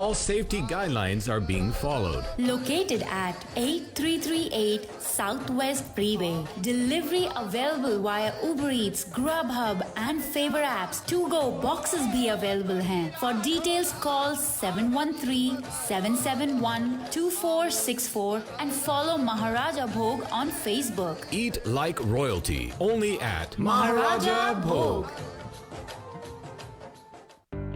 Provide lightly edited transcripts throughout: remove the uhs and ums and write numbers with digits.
All safety guidelines are being followed. Located at 8338 Southwest Freeway. Delivery available via Uber Eats, Grubhub and Faber apps. To-go boxes भी available हैं. For details call 713-771-2464 and follow Maharaja Bhog on Facebook. Eat like royalty. Only at Maharaja Bhog.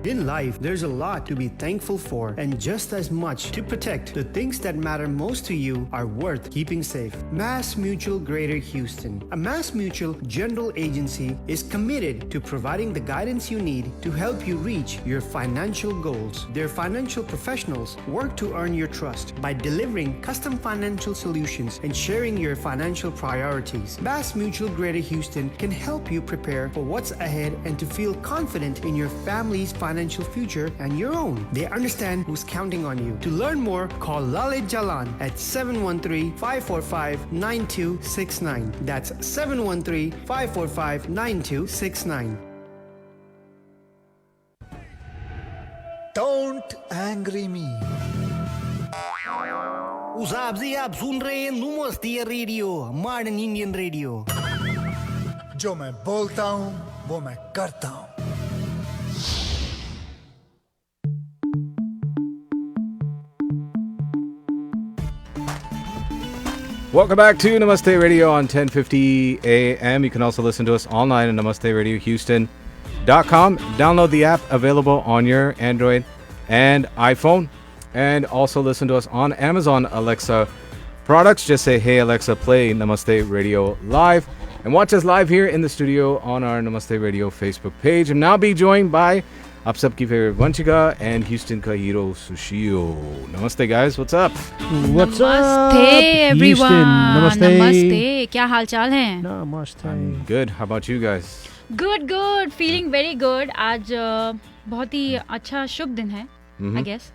In life, there's a lot to be thankful for, and just as much to protect. The things that matter most to you are worth keeping safe. Mass Mutual Greater Houston. A Mass Mutual general agency is committed to providing the guidance you need to help you reach your financial goals. Their financial professionals work to earn your trust by delivering custom financial solutions and sharing your financial priorities. Mass Mutual Greater Houston can help you prepare for what's ahead and to feel confident in your family's financial future and your own. They understand who's counting on you. To learn more, call Lalit Jalan at 713-545-9269. That's 713-545-9269. Don't angry me. उसाब जी आप सुन रहे हैं नमस्ते radio, modern Indian radio. जो मैं बोलता हूँ वो मैं करता हूँ। Welcome back to Namaste Radio on 1050 AM. You can also listen to us online at namasteradiohouston.com. Download the app, available on your Android and iPhone. And also listen to us on Amazon Alexa products. Just say, hey Alexa, play Namaste Radio live. And watch us live here in the studio on our Namaste Radio Facebook page. And now be joined by आप सबकी favorite Vanchika and Houston का hero Sushil. Namaste guys, what's up? What's up? Namaste everyone. Houston. Namaste. Namaste. क्या हाल चाल है? Namaste. I'm good. How about you guys? Good, good. Feeling very good. आज बहुत ही अच्छा शुभ दिन है, I guess.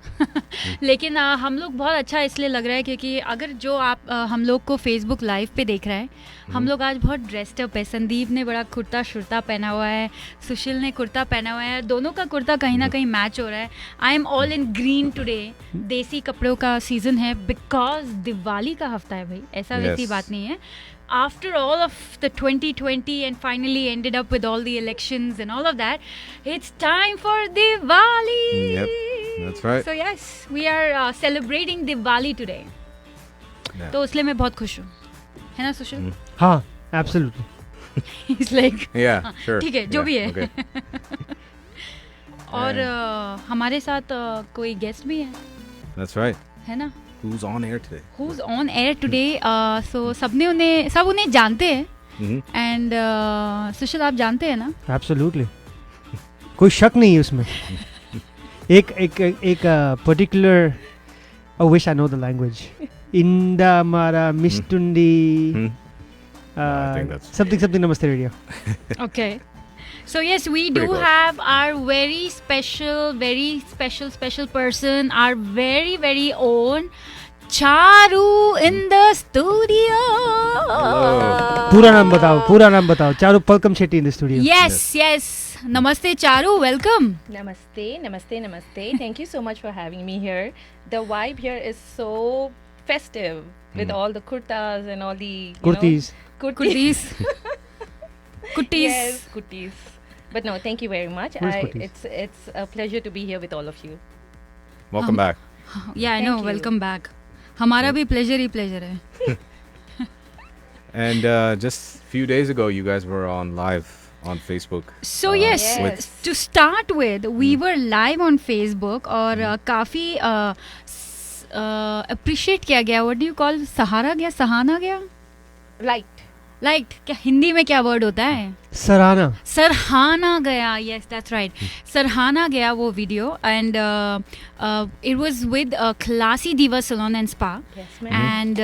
लेकिन हम लोग बहुत अच्छा इसलिए लग रहा है क्योंकि अगर जो आप हम लोग को Facebook लाइव पे देख रहे हैं, हम लोग आज बहुत ड्रेस्ड अप है. संदीप ने बड़ा कुर्ता शुर्ता पहना हुआ है, सुशील ने कुर्ता पहना हुआ है. दोनों का कुर्ता कहीं ना कहीं मैच हो रहा है. I am all in green today. देसी कपड़ों का सीजन है बिकॉज दिवाली का हफ्ता है भाई. ऐसा वैसी बात नहीं है. After all of the 2020 and finally ended up with all the elections and all of that, it's time for Diwali. Yep, that's right. So yes, we are celebrating Diwali today. Yeah. तो इसलिए मैं बहुत खुश हूँ, है ना सुशील? हाँ, absolutely. He's like, Yeah, sure. ठीक है, जो भी है. Okay. और हमारे साथ कोई गेस्ट भी है, That's right. है ना? Who's on air today? Who's on air today? So सब उन्हें जानते हैं. And सुशील आप जानते हैं ना? Absolutely. कोई शक नहीं है उसमें. एक particular. I wish I know the language. Inda Mara Mistundi. I think that's Something Namaste Radio. Okay. So yes, we Pretty do close. have our very special person, our very, very own Charu in the studio. Hello. पूरा नाम बताओ. Charu Palkam Shetty in the studio. Yes. Namaste Charu, welcome. Namaste. Thank you so much for having me here. The vibe here is so festive with all the kurtas and all the Kurtis. Kurtis. Yes, kurtis. But no, thank you very much. Who's kurtis? It's a pleasure to be here with all of you. Welcome back. Yeah, I Thank know. you. Welcome back. हमारा भी pleasure है. And just a few days ago, you guys were on live on Facebook. So yes, Yes. to start with, we were live on Facebook और काफी appreciate किया गया. What do you call? सराहना गया? Liked. क्या हिंदी में क्या वर्ड होता है? सराहना गया. Yes, that's right. सराहना गया वो video. And it was with Classy Diva Salon and Spa. Yes, ma'am. And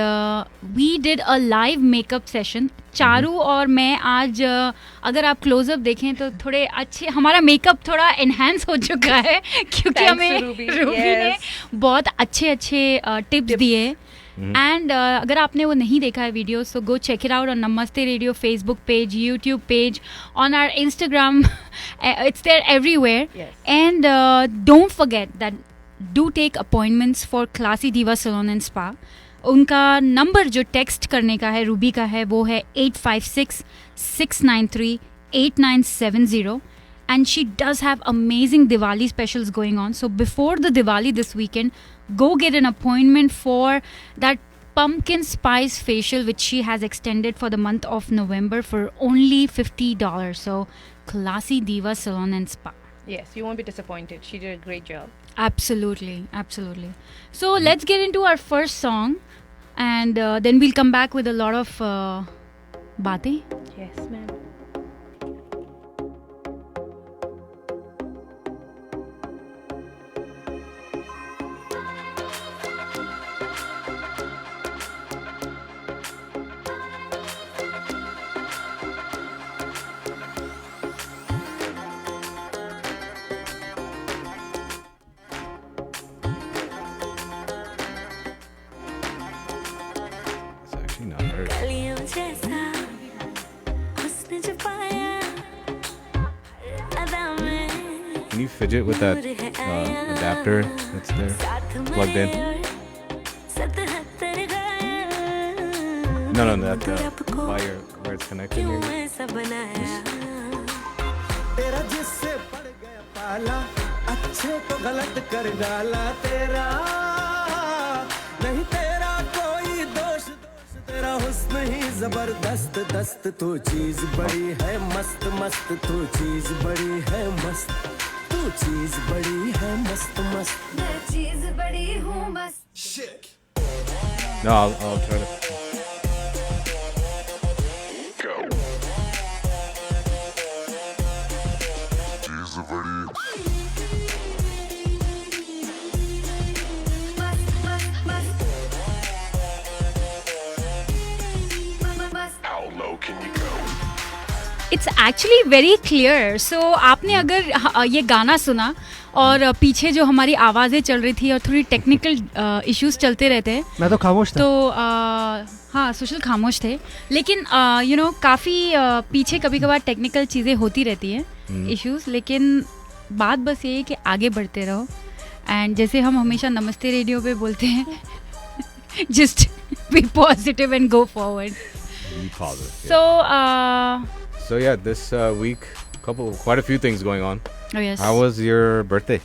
we did a live makeup session. Charu और मैं आज अगर आप क्लोजअप देखें तो थोड़े अच्छे हमारा मेकअप थोड़ा एनहांस हो चुका है क्योंकि Thanks हमें to Ruby. रूबी ने Yes. बहुत अच्छे टिप्स दिए. एंड अगर आपने वो नहीं देखा है video, so go check it out on Namaste radio Facebook page, YouTube page, on our Instagram. It's there everywhere. Yes. And don't forget that do take appointments for Classy Diva Salon and Spa. उनका number जो text करने का है Ruby का है वो है 8566938970 and she does have amazing Diwali specials going on. So before the Diwali this weekend, go get an appointment for that pumpkin spice facial which she has extended for the month of November for only $50. So Classy Diva Salon and Spa. Yes, you won't be disappointed. She did a great job. Absolutely, absolutely. So let's get into our first song, and then we'll come back with a lot of baatein. Yes, ma'am. It's actually not her. Can you fidget with that adapter that's there plugged in? No, that wire where it's connected here. तेरा जिससे पड़ गया पाला अच्छे को गलत कर डाला तेरा नहीं तेरा कोई दोष तेरा हुस्न ही जबरदस्त दस्त तू चीज बड़ी है मस्त मस्त तू चीज बड़ी है मस्त तू चीज बड़ी है मस्त मस्त मैं चीज बड़ी हूँ मस्त No, I'll try to. It's actually very clear. So आपने अगर ये गाना सुना और पीछे जो हमारी आवाज़ें चल रही थी और थोड़ी टेक्निकल इश्यूज चलते रहते हैं, मैं तो खामोश था. तो हाँ सुशील खामोश थे, लेकिन यू नो काफ़ी पीछे कभी कभार टेक्निकल चीज़ें होती रहती हैं इश्यूज, लेकिन बात बस ये है कि आगे बढ़ते रहो. एंड जैसे हम हमेशा नमस्ते रेडियो पे बोलते हैं, just be positive and go forward. Be positive. Yeah. So yeah, this week, quite a few things going on. Oh yes. How was your birthday,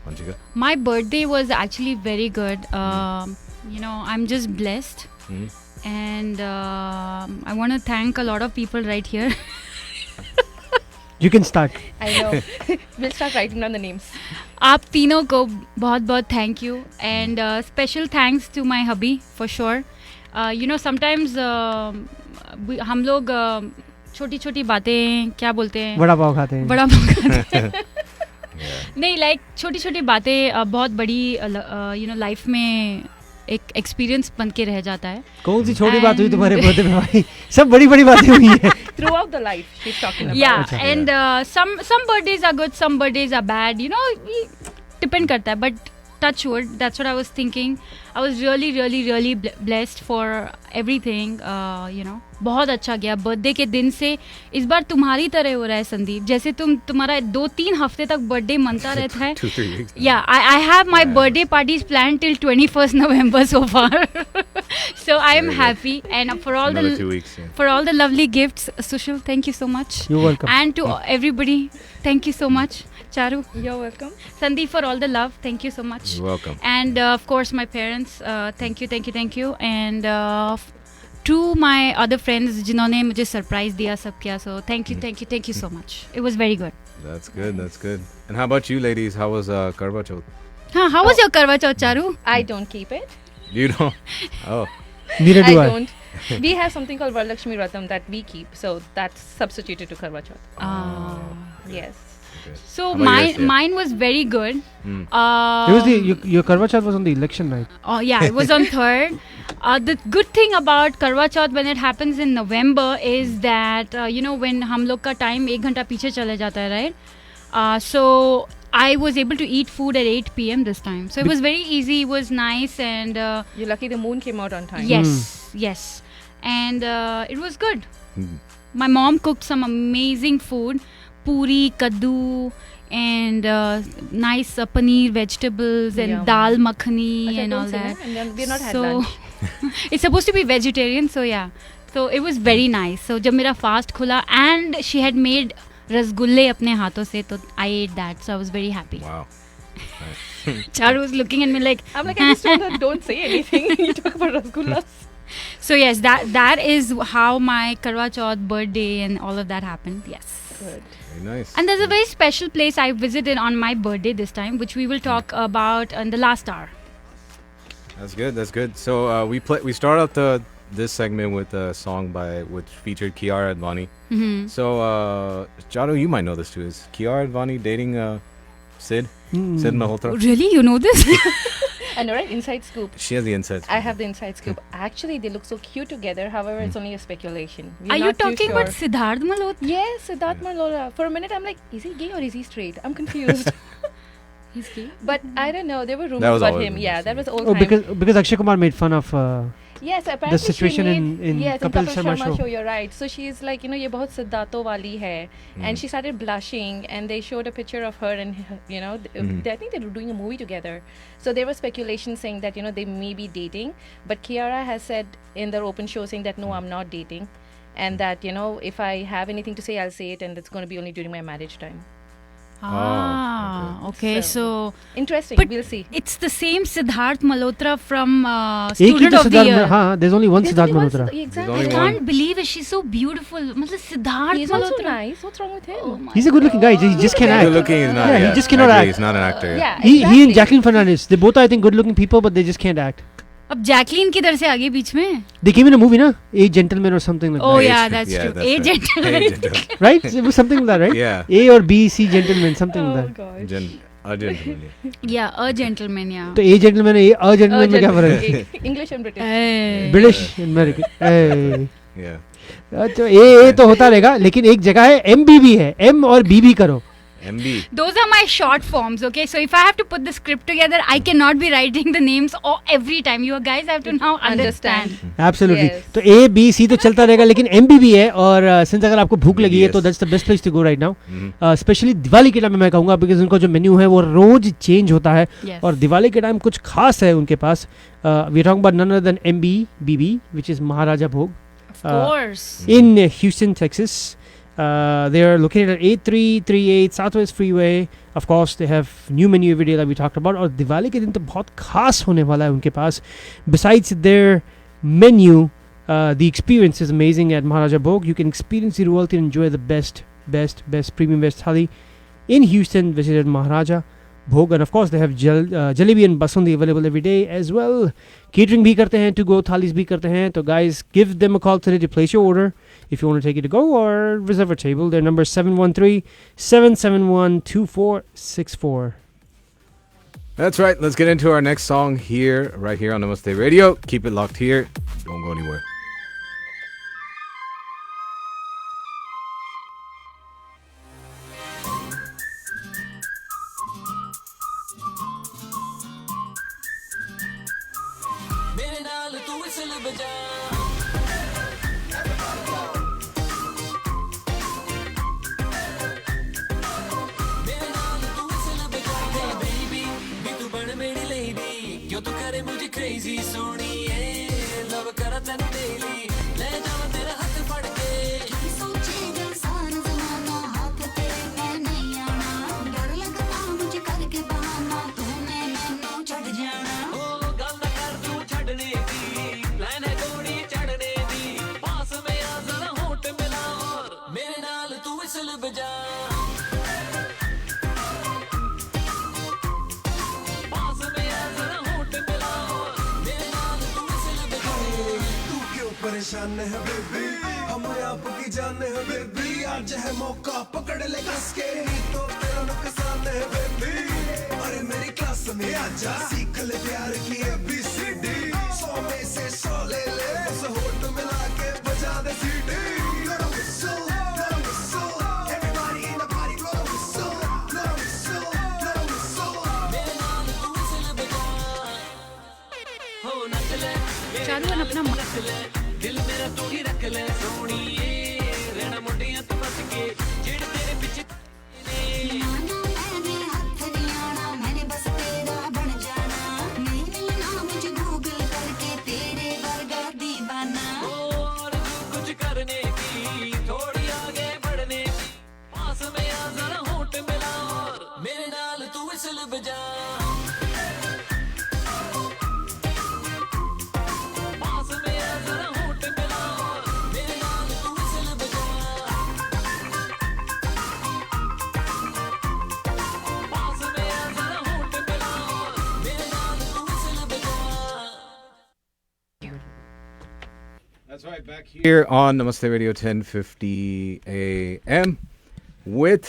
Vanchika? My birthday was actually very good. You know, I'm just blessed, and I want to thank a lot of people right here. You can start. I know. We'll start writing down the names. आप तीनों को बहुत बहुत thank you, and special thanks to my hubby for sure. You know, sometimes हम लोग छोटी छोटी बातें क्या बोलते हैं, बड़ा पाव खाते हैं. बड़ा पाव खाते हैं. नहीं, लाइक छोटी छोटी बातें बहुत बड़ी यू नो लाइफ में एक एक्सपीरियंस बन के रह जाता है. कौन सी छोटी बात हुई तुम्हारे बर्थडे में भाई? सब बड़ी बड़ी बातें हुई हैं. Throughout the life, she's talking about. Yeah, and some birthdays are good, some birthdays are bad. You know, depend करता है. But touch wood, that's what I was thinking. I was really blessed for everything. You know, बहुत अच्छा गया. Birthday के दिन से इस बार तुम्हारी तरह हो रहा है संदीप, जैसे तुम्हारा 2-3 हफ्ते तक बर्थडे मनता रहता है. 2-3 weeks. Yeah, I have my birthday parties planned till 21st November so far. So I am happy, and for all Another 2 weeks. Yeah. for all the lovely gifts, Sushil, thank you so much. You're welcome. And to everybody, thank you so much. Charu, You're welcome. Sandeep, for all the love, thank you so much. You're welcome. And of course my parents, thank you. And to my other friends जिन्होंने मुझे surprise दिया सब किया, so thank you so much. It was very good. That's good. And how about you ladies? How was Karva Chauth? हाँ, how was your Karwa Chauth, Charu? I don't keep it. You don't? Oh. Neither do I. don't. We have something called Varalakshmi Vratam that we keep, so that's substituted to Karwa Chauth. Yes. Okay. So How about yours, yeah? mine was very good. It was your Karwa Chauth was on the election night. Oh yeah, it was on 3rd. The good thing about Karwa Chauth when it happens in November is that you know, when हम लोग का time 1 घंटा पीछे चले जाता है, right? So I was able to eat food at 8 p.m. this time. So it was very easy. It was nice, and You're lucky the moon came out on time. yes, and it was good. My mom cooked some amazing food. puri, kaddu, and nice paneer, vegetables, and Yum. dal makhani Acha, and all don't say that. na, and then we've not had So lunch. it's supposed to be vegetarian, so yeah. So it was very nice. So जब मेरा fast खुला and she had made रसगुल्ले अपने हाथों से, तो I ate that. So I was very happy. Wow. Charu was looking at me like, I'm like, I just told her, don't say anything. You talk about rasgullas. so yes, that is how my Karwa Chauth birthday and all of that happened. Yes. Good. Very nice. And there's a very special place I visited on my birthday this time, which we will talk about in the last hour. That's good. That's good. So we start out this segment with a song which featured Kiara Advani. Mm-hmm. So Charu, you might know this too. Is Kiara Advani dating Sid? Sid Malhotra? Really, you know this? I know, right? Inside scoop. She has the insights. I have the inside scoop. Actually, they look so cute together. However, it's only a speculation. We're Are you not too talking sure. about Siddharth Malhotra? Yes, Siddharth Malhotra. For a minute, I'm like, is he gay or is he straight? I'm confused. He's gay. But I don't know. There were rumors That was about always him. rumors, Yeah, that yeah. was old Oh, time. because Akshay Kumar made fun of Yes, apparently situation she made, in yes, Kapil in Sharma show. You're right. So she's like, ये बहुत सिद्धार्थो वाली है, and she started blushing, and they showed a picture of her, and I think they were doing a movie together. So there was speculation saying that they may be dating, but Kiara has said in their open show saying that no, I'm not dating, and that if I have anything to say, I'll say it, and it's going to be only during my marriage time. Okay. So Interesting. But We'll see. it's the same Siddharth Malhotra from एक ही Student तो of the Siddharth Year. हाँ, there's only one There's Siddharth only one Malhotra. Siddharth- Exactly. There's I only can't believe it. She's so beautiful. मतलब Siddharth He's also Malhotra. nice. What's wrong with him? Oh my He's a good-looking guy. He just can't Good act. looking is not. Yeah, he yeah, just cannot I agree, act. He's not an actor. Yeah, He and exactly. Jacqueline Fernandez, they both are, I think, good-looking people, but they just can't act. अब Jacqueline किधर से आ गई बीच में? They came in a movie, na? A Gentleman or something like Oh that. yeah, that's Yeah, true. that's A right. gentleman. A gentleman. Right? It was something like that, right? Yeah. A or B, C Gentleman, something Oh like that. gosh. A gentleman. Yeah, a gentleman. Yeah. तो A Gentleman A Gentleman में क्या फर्क है? English and British. Hey. British American. Hey. Yeah. तो A तो होता रहेगा, लेकिन एक जगह है MB भी है. M और B भी करो. MB. Those are my short forms, okay? So if I have to put the script together, I cannot be writing the names every time. You guys have to now understand. Absolutely. Yes. तो A B C तो चलता रहेगा, लेकिन MB भी है. और since अगर आपको भूख लगी है, तो that's the best place to go right now. Especially Diwali के टाइम में मैं कहूँगा, because उनका जो मेन्यू है वो रोज चेंज होता है. Yes. और दिवाली के टाइम कुछ खास है उनके पास. We are talking about none other than MBBB, which is Maharaja Bhog. Of course. In Houston, Texas. They are located at 8338 Southwest Freeway. Of course, they have new menu every day that we talked about. और दिवाली के दिन तो बहुत खास होने वाला है उनके पास. Besides their menu, the experience is amazing at Maharaja Bhog. You can experience the royalty and enjoy the best premium veg thali in Houston. Visited Maharaja Bhog, and of course they have jalebi and basundi available every day as well. Catering bhi karte hain, to go thalis bhi karte hain. So guys, give them a call today to place your order if you want to take it to go or reserve a table. Their number is 713-771-2464. That's right. Let's get into our next song here, right here on Namaste Radio. Keep it locked here. Don't go anywhere. मेरे नाल तू whistle बजा मेरे नाल तू whistle बजा दे baby भी तू बन मेरी लेडी क्यों तू करे मुझे क्रेजी सोनिए लव करा तैनू डेली ले जावा तेरा हाथ फड़ के सोचेगा सारा जमाना हाथ तेरे में नहीं आना डर लगता मुझे करके बहाना तूने मैनू छड़ जाना ओ गल ना कर तू छड़ने दी प्लान है गोड़ी चढ़ने दी पास में आ जरा होठ मिला और मेरे नाल तू विसल बजा पास में आ जरा होठ मिला और मेरे नाल तू विसल बजा तू क्यों परेशान है बेबी हमें आपकी जान है बेबी आज है मौका पकड़ ले कस के नहीं तो तेरा नुकसान है बेबी अरे मेरी क्लास में आजा सीख ले प्यार की ABCD 100 में से 100 ले ले बस होठ मिला के बजा दे सीटी Everybody in the party blow the whistle blow the whistle blow the whistle मेरे नाल तू विसल बजा हो नच ले चालू है अपना रख ले दिल मेरा तू ही रख ले सोनिए रहना मुंडियां तू बच के जेड़ तेरे पीछे That's right, back here on Namaste Radio 1050 AM with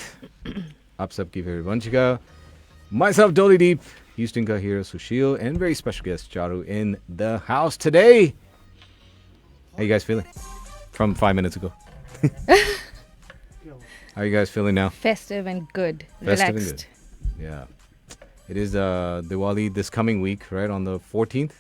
आप सबकी favorite Vanchika, myself Dolly Deep, Houston ka hero Sushil, and very special guest Charu in the house today. How you guys feeling? From 5 minutes ago. How are you guys feeling now? Festive and good. Festive and Relaxed. good. Yeah. It is Diwali this coming week, right? On the 14th?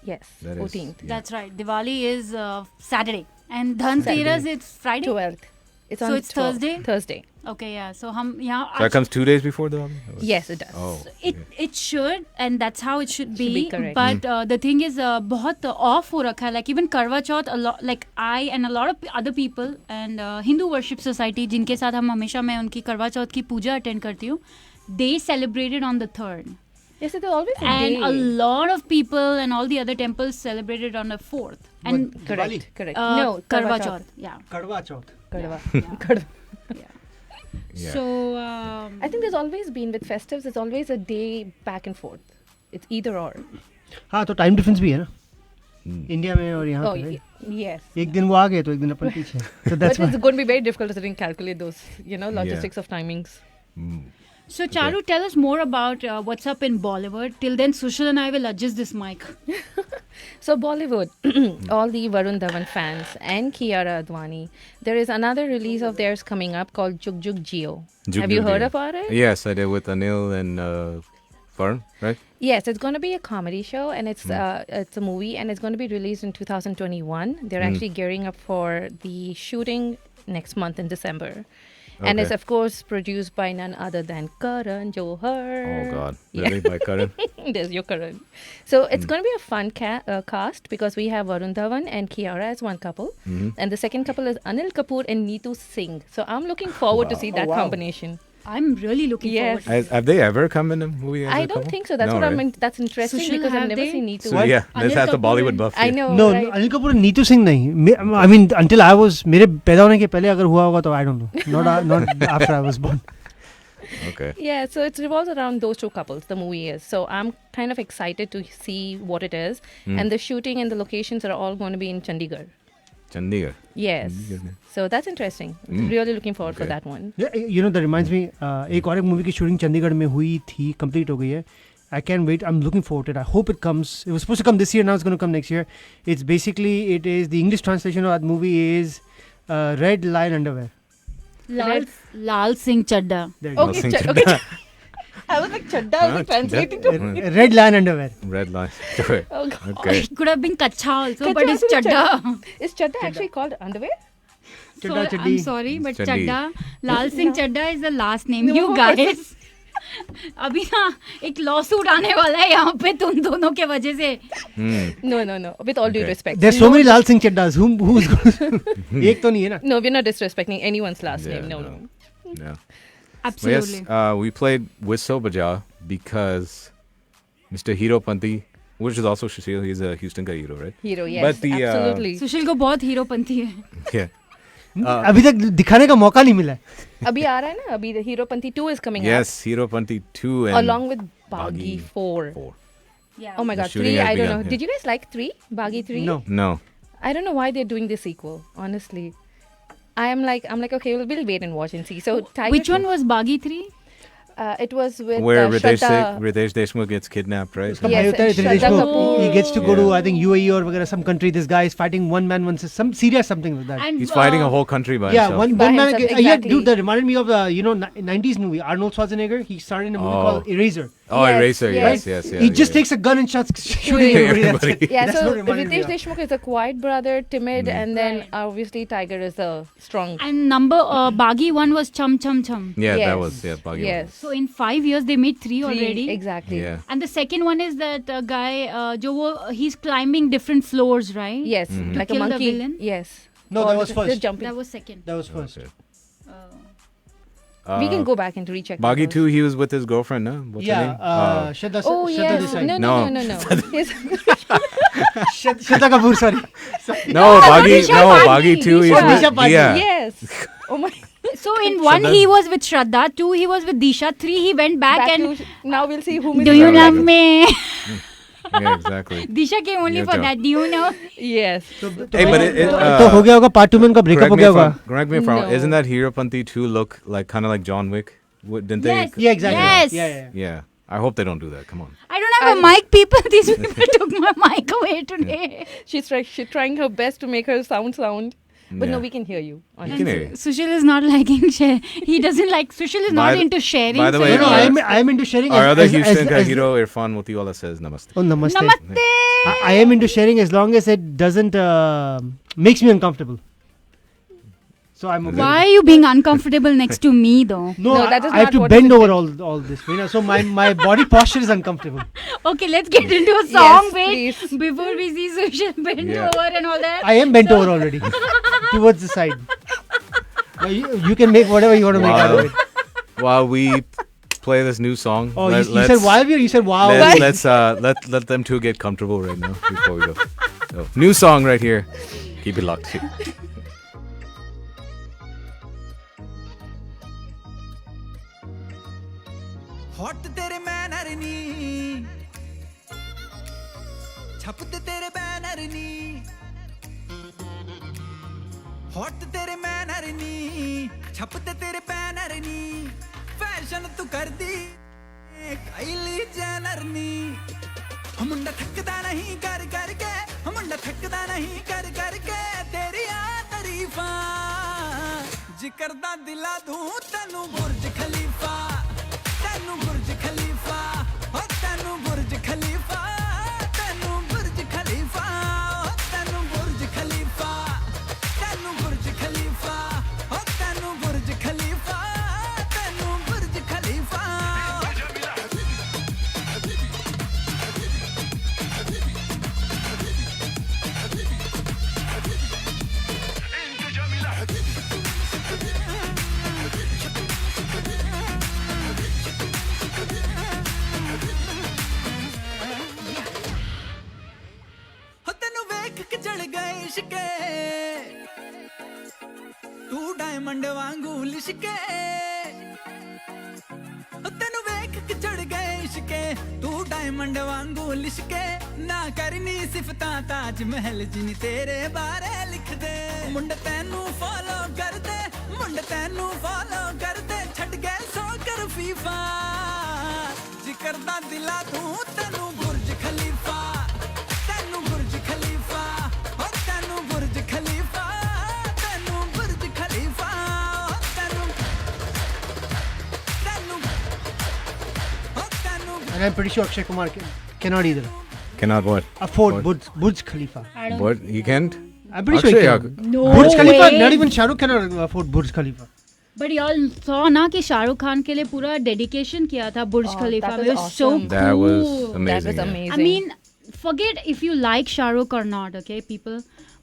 Yes, That is- 14th. yeah. That's right. Diwali is Saturday. And Dhanteras, it's Friday? 12th. It's So on it's 12th. Thursday? Thursday. Okay, yeah. So hum yahan So that comes 2 days before Diwali? Yes, it does. Oh. it should, and that's how it should be. be correct. But the thing is, बहुत off हो रखा है. Like even Karwa Chauth, a lot, like I and a lot of other people and Hindu Worship Society, जिनके साथ हम हमेशा मैं उनकी करवा चौथ की पूजा attend करती हूँ, they celebrated on the 3rd. Yes, it is always a And day. a lot of people and all the other temples celebrated on the 4th. And Correct, correct. no, Karwa Chauth. Chauth. Yeah. Kadwa Chauth. Kadwa. Kadwa. Yeah. So I think there's always been with festives, there's always a day back and forth. It's either or. हाँ तो time difference भी है ना India में और यहाँ Oh, पे right? yes. एक दिन वो आ गए तो एक दिन अपन पीछे so But that's why it's going to be very difficult to calculate those, logistics of timings. So Charu, tell us more about what's up in Bollywood. Till then, Sushil and I will adjust this mic. So Bollywood, all the Varun Dhawan fans and Kiara Advani, there is another release of theirs coming up called Jug Jug Jio. Jug Have you Jug heard Jio. about it? Yes, I did with Anil and Varun, right? Yes, it's going to be a comedy show, and it's a movie, and it's going to be released in 2021. They're actually gearing up for the shooting next month in December. And it's, Okay. of course, produced by none other than Karan Johar. Oh God, Yeah. really? By Karan? There's your Karan. So it's going to be a fun cast because we have Varun Dhawan and Kiara as one couple. And the second couple is Anil Kapoor and Neetu Singh. So I'm looking forward to see that combination. I'm really looking Yes. forward. Have they ever come in a movie as I a don't couple? think so. That's No, what right? that's interesting Sushil, because I've have never they? seen Neetu. So yeah, Anil this has the Kapoor Bollywood and- buff. I here. know. no right? Anil Kapoor Neetu Singh नहीं I mean until I was मेरे पैदा होने के पहले अगर हुआ होगा तो I don't know not after I was born. Okay. Yeah, so it revolves around those two couples, the movie is. So I'm kind of excited to see what it is. And the shooting and the locations are all going to be in Chandigarh. Chandigarh. Yes. So that's interesting. Really looking forward for Okay. that one. Yeah, you know that reminds me एक और एक movie की shooting Chandigarh में हुई थी complete हो गई है I can't wait. I'm looking forward to it. I hope it comes. It was supposed to come this year. Now it's going to come next year. It's basically, it is the English translation of that movie is Red Lion Underwear. Lal Singh Chadda. There you go. Okay, Singh okay. I was like, Chadda, Ah, is translating to me. Red Lion Underwear. Red line. Oh, God. Okay. It could have been Kacha also, but Kacha it's also Chadda. Is Chadda actually called underwear? Chadda, So, Chaddi. I'm sorry, but Chaddi. Chadda, Lal Singh Chadda is the last name. No, You but- guys. अभी ना एक lawsuit आने वाला है यहाँ पे तुम दोनों के वजह से. No. With all due Okay. respect. There's so many Lal Singh Chaddas. Who's एक तो नहीं है ना. No, we're not disrespecting anyone's last Yeah, name. No. No. Well, Absolutely. yes, we played Whistle Baja because Mr. Hero Panti, which is also Shashil, he's a Houston ka hero, right? Hero, yes. But the, absolutely. सुशील को बहुत हीरोपंथी है. Yeah. अभी तक दिखाने का मौका नहीं मिला है. Abhi aa raha hai na? Abhi the Hero Panti 2 is coming Yes, Hero Panti 2 and along with Baghi 4. 4. Yeah. Oh my The god, shooting 3, has I don't begun, know. yeah. Did you guys like 3? Baghi 3? No. No. I don't know why they're doing this sequel, honestly. I'm like, okay, we'll wait and watch and see. So, Tiger Which one was Baghi 3? It was with Where Ritesh Shraddha. Deshmukh gets kidnapped, right? उसका Yes, भाई होता है Shraddha Ritesh Deshmukh. Kapoor. He gets to go to Yeah. I think UAE or वगैरह some country. This guy is fighting one man versus some serious something like that. And He's fighting a whole country by Yeah, himself. one By man. himself, Yeah, exactly. dude, that reminded me of 90s movie. Arnold Schwarzenegger. He starred in a movie Oh. called Eraser. Oh, Yes, Eraser, yes. yes. He just takes a gun and starts shooting everybody. That's Everybody. it. Yeah, That's so what reminded me Ritesh of. Deshmukh is a quiet brother, timid, and then Right. obviously Tiger is the strong. And number Baghi 1 was Chum Chum Chum. Yeah, Yes. that was, Baghi. Yes. So in 5 years they made 3 Three, already. Exactly. Yeah. And the second one is that guy, he's climbing different floors, right? Yes, like a Kill the monkey. villain? Yes. No, All that the- was first. Just jumping. That was second. That was first. Okay. We can go back and recheck. Baghi those. 2, he was with his girlfriend, no? What's her Yeah, name? Shraddha. Oh Shraddha yes. Desai. No. Yes. Shraddha Kapoor. Sorry. No, Baghi, Disha no, Patani. Baghi 2 is Disha. with, Disha Patani. yeah. Yes. Oh my. So in 1 he was with Shraddha, 2 he was with Disha, 3 he went back, and Now we'll see who is do you Right. love me? Yeah, exactly. Disha came only Yeah, for Joe. that. Do you know? Yes. Hey, but तो हो गया होगा part 2 में उनका breakup हो गया होगा. Correct me if I'm wrong. No. Isn't that Heerapanti 2 look like kind of like John Wick? Didn't Yes. they? Yeah, exactly. Yes. Yeah. Yeah. I hope they don't do that. Come on. I don't have a mic, people. These people took my mic away today. She's trying her best to make her sound. But no, Yeah. we can hear you. You can hear it. Sushil is not liking share. He doesn't like. Sushil is not By the- into sharing. by the so way, No, he- I am into sharing. Our other as- Houston as- hero Irfan Motiwala says namaste. Oh, namaste. Namaste. I am into sharing as long as it doesn't makes me uncomfortable. So I'm okay. Why are you being uncomfortable next to me, though? No, No, that is I have not to what bend is over all this. You know, so my body posture is uncomfortable. Okay, let's get into a song, Yes, wait, please. before we see Sushil bend Yeah. over and all that. I am bent over already towards the side. Now you can make whatever you want to make out of it. While we play this new song, Oh, you said while we, you said wow. let's let them two get comfortable right now before we go. So, new song right here. Keep it locked. Hot तेरे manner नी छपते तेरे banner नी hot तेरे manner नी छपते तेरे banner नी fashion तू कर दी काइली Jenner नी मुंडा थकदा नहीं कर करके मुंडा थकदा नहीं कर करके तेरी तारीफा जिक्र दा दिला दूं तैनू बुर्ज खलीफा तैनू बुर्ज खलीफा ओ तैनू बुर्ज खलीफा तैनू बुर्ज खलीफा ओ तैनू बुर्ज खलीफा तैनू बुर्ज खलीफा ओ तैनू बुर्ज खलीफा तैनू बुर्ज खलीफा ਹੋ ਤੈਨੂੰ ਵੇਖ ਕੇ ਚੜ ਗਏ ਇਸ਼ਕੇ ਤੂੰ ਡਾਇਮੰਡ ਵਾਂਗੂ ਲਿਸ਼ਕੇ ਹੋ ਤੈਨੂੰ ਵੇਖ ਕੇ ਚੜ ਗਏ ਇਸ਼ਕੇ ਤੂੰ ਡਾਇਮੰਡ ਵਾਂਗੂ ਲਿਸ਼ਕੇ ਨਾ ਕਰਨੀ ਸਿਫਤਾਂ ਤਾਜ ਮਹਿਲ ਜਿਨ ਤੇਰੇ ਬਾਰੇ ਲਿਖਦੇ ਮੁੰਡੇ ਤੈਨੂੰ ਫੋਲੋ ਕਰਦੇ ਮੁੰਡੇ ਤੈਨੂੰ ਫੋਲੋ ਕਰਦੇ ਛੱਡ ਗਏ ਸੋ ਕਰ ਫੀਫਾ ਜ਼ਿਕਰ ਦਾ ਦਿਲਾ ਤੂੰ ਤੈਨੂੰ ਬੁਰਜ ਖਲੀਫਾ ਤੈਨੂੰ ਬੁਰਜ ਖਲੀਫਾ ਓ ਤੈਨੂੰ ਬੁਰਜ ਖਲੀਫਾ ਤੈਨੂੰ ਬੁਰਜ ਖਲੀਫਾ ਓ ਤੈਨੂੰ ਤੈਨੂੰ ਓ ਤੈਨੂੰ And I'm pretty sure Akshay Kumar cannot either Cannot what? afford What? Burj Khalifa. I don't What? You can't? I'm pretty sure he Akshay, can. No Burj Khalifa, way. not even Shah Rukh cannot afford Burj Khalifa. But y'all saw ना कि शाहरुख खान के लिए पूरा dedication किया था बुर्ज Oh, Khalifa that में. was So awesome. That was cool. amazing. That was yeah. amazing. I mean, forget if you like Shahrukh or not, okay, people.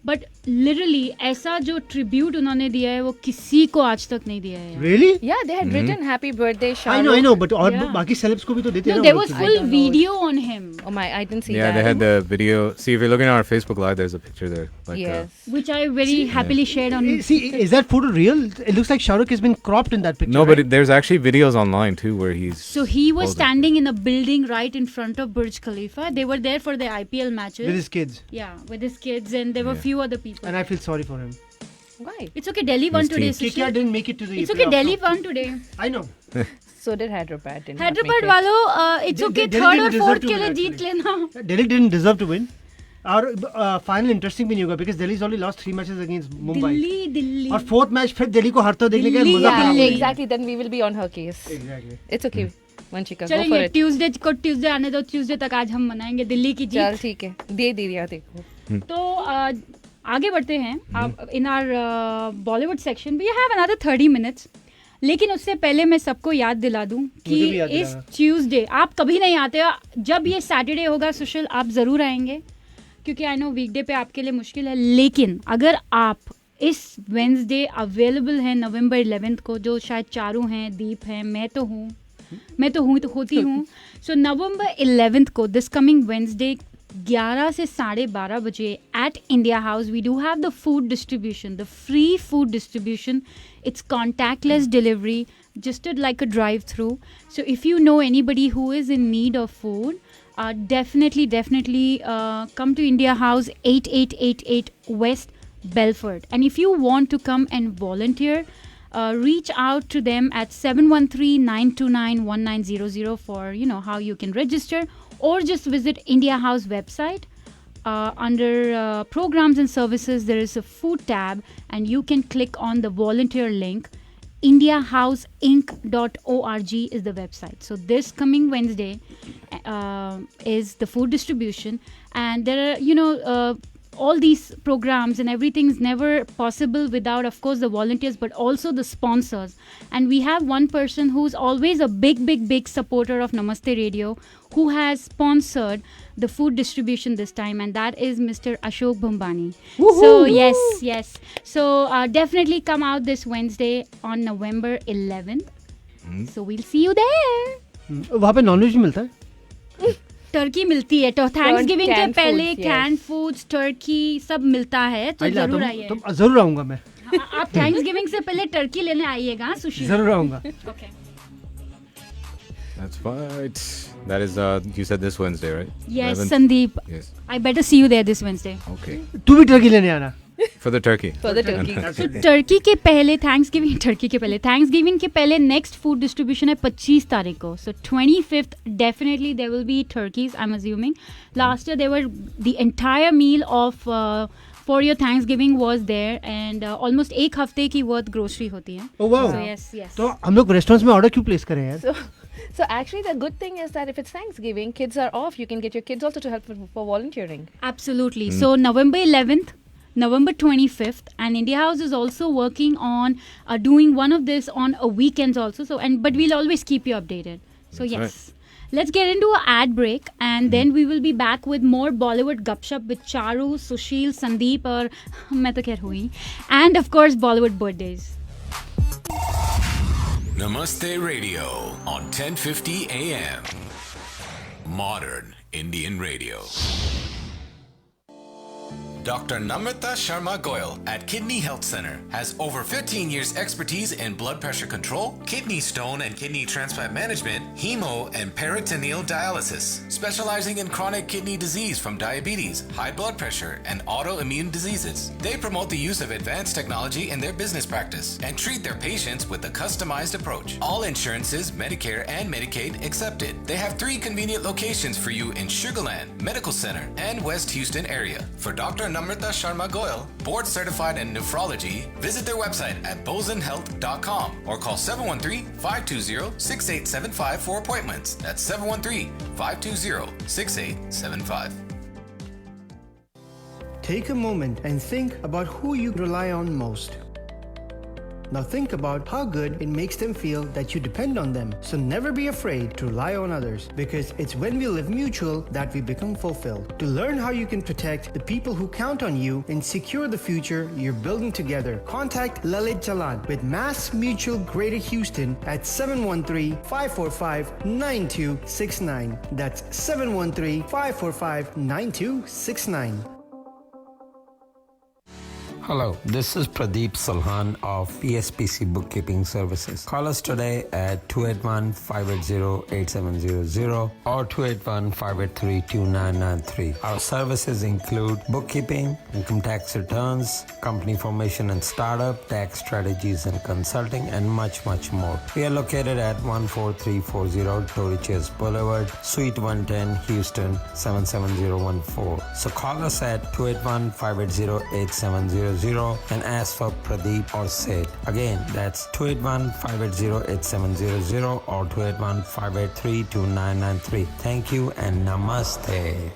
But literally ऐसा जो ट्रिब्यूट उन्होंने दिया है वो किसी को आज तक नहीं दिया है. Really? Yeah, they had written happy birthday Shah I know, but और Yeah. बाकी celebs को भी तो देते No, हैं there ना was वो full don't know. video on him, Oh my, I didn't see Yeah, that. they had the video. See, if you're looking at our Facebook Live, there's a picture there. Like, Yes. which I very happily shared on. See, is that photo real? It looks like Shah Rukh has been cropped in that picture. no, but right? there's actually videos online too where he's. So he was posing. standing in a building right in front of Burj Khalifa. They were there for the IPL matches. with his kids, Yeah, with his kids, and there were Yeah. few other people. and I feel sorry for him. Why? It's okay, Delhi won His today. team. Sushil. KKR didn't make it to the. It's okay, playoff Delhi now. won today. I know. So did Hyderabad. Did not Hyderabad make it. वालों, it's okay, Delhi third didn't और deserve fourth to के लिए win, जीत actually. लेना. Delhi didn't deserve to win. और final interesting भी नहीं होगा because Delhi's only lost 3 matches against Mumbai. Delhi और फोर्थ मैच फिर दिल्ली को हारते हुए देखने का दिल्ली, मजा yeah, खराब हो Yeah, गया. exactly. Then we will be on her case. Exactly. It's okay. Vanchika, go चलो for ये it. ट्यूसडे को ट्यूसडे आने दो. ट्यूसडे तक आज हम मनाएंगे दिल्ली की चल जीत. ठीक है. दे दिया देखो. तो आगे बढ़ते हैं. In our Bollywood section we have another 30 minutes. लेकिन उससे पहले मैं सबको याद दिला दूं कि मुझे भी याद इस दिलाना. ट्यूसडे आप कभी नहीं आते हो. जब ये सैटरडे होगा सुशील आप ज़रूर आएंगे क्योंकि आई नो वीकडे पे आपके लिए मुश्किल है. लेकिन अगर आप इस वेंसडे अवेलेबल हैं नवंबर 11 को, जो शायद चारों हैं, दीप हैं, मैं तो होती हूँ. सो नवंबर 11 को दिस कमिंग वेंसडे 11 से 12:30 बजे at India house we do have the food distribution, the free food distribution. It's contactless delivery, just like a drive-through. So if you know anybody who is in need of food, definitely come to India House 8888 West Belford. And if you want to come and volunteer, reach out to them at 713-929-1900 for how you can register, or just visit India House website. Under programs and services, there is a food tab, and you can click on the volunteer link. indiahouseinc.org is the website. So this coming Wednesday is the food distribution, and there are all these programs and everything is never possible without, of course, the volunteers, but also the sponsors. And we have one person who's always a big supporter of Namaste Radio, who has sponsored the food distribution this time, and that is Mr. Ashok Bhumbani. So yes. So definitely come out this Wednesday on November 11th. So we'll see you there. वहाँ पे nonveg मिलता है? Turkey मिलती है तो Thanksgiving के पहले can foods, Turkey सब मिलता है, तो जरूर आइए. तो जरूर आऊंगा मैं. आप थैंक्सगिविंग से पहले टर्की लेने आइएगा, सुशी. जरूर आऊंगा. Okay. That's right. That is, you said this Wednesday, right? Yes, 11th? Sandeep. Yes. I better see you there this Wednesday. Okay. तू भी टर्की लेने आना. For the turkey. For the turkey. So Turkey के पहले Thanksgiving के पहले next food distribution है 25 तारीख को. So 25th definitely there will be turkeys, I'm assuming. Last year there were the entire meal of for your Thanksgiving was there, and almost एक हफ्ते की worth grocery होती है. Oh wow. So yes. तो हम लोग रेस्टोरेंट्स में order क्यों प्लेस करें यार? So actually the good thing is that if it's Thanksgiving, kids are off, you can get your kids also to help for volunteering. Absolutely. So November 11th, November 25th, and India House is also working on doing one of this on a weekends also. So but we'll always keep you updated. So That's yes. right. Let's get into an ad break, and then we will be back with more Bollywood Gupshup with Charu, Sushil, Sandeep, or मैं तो खैर हुई, and of course Bollywood birthdays. Namaste Radio on 1050 AM. Modern Indian Radio. Dr. Namrata Sharma Goyal at Kidney Health Center has over 15 years expertise in blood pressure control, kidney stone and kidney transplant management, hemo and peritoneal dialysis, specializing in chronic kidney disease from diabetes, high blood pressure, and autoimmune diseases. They promote the use of advanced technology in their business practice and treat their patients with a customized approach. All insurances, Medicare and Medicaid accepted. They have 3 convenient locations for you in Sugar Land, Medical Center, and West Houston area. For Dr. Namrata Sharma Goyal, board certified in nephrology, visit their website at bozenhealth.com or call 713-520-6875 for appointments. That's 713-520-6875. Take a moment and think about who you rely on most. Now think about how good it makes them feel that you depend on them. So never be afraid to rely on others, because it's when we live mutual that we become fulfilled. To learn how you can protect the people who count on you and secure the future you're building together, contact Lalit Chalan with Mass Mutual Greater Houston at 713-545-9269. That's 713-545-9269. Hello, this is Pradeep Salhan of PSPC Bookkeeping Services. Call us today at 281-580-8700 or 281-583-2993. Our services include bookkeeping, income tax returns, company formation and startup, tax strategies and consulting, and much, much more. We are located at 14340 Torrey Chase Boulevard, Suite 110, Houston 77014. So call us at 281-580-8700 and ask for Pradeep or Sid. Again, that's 281-580-8700 or 281-583-2993. Thank you and namaste.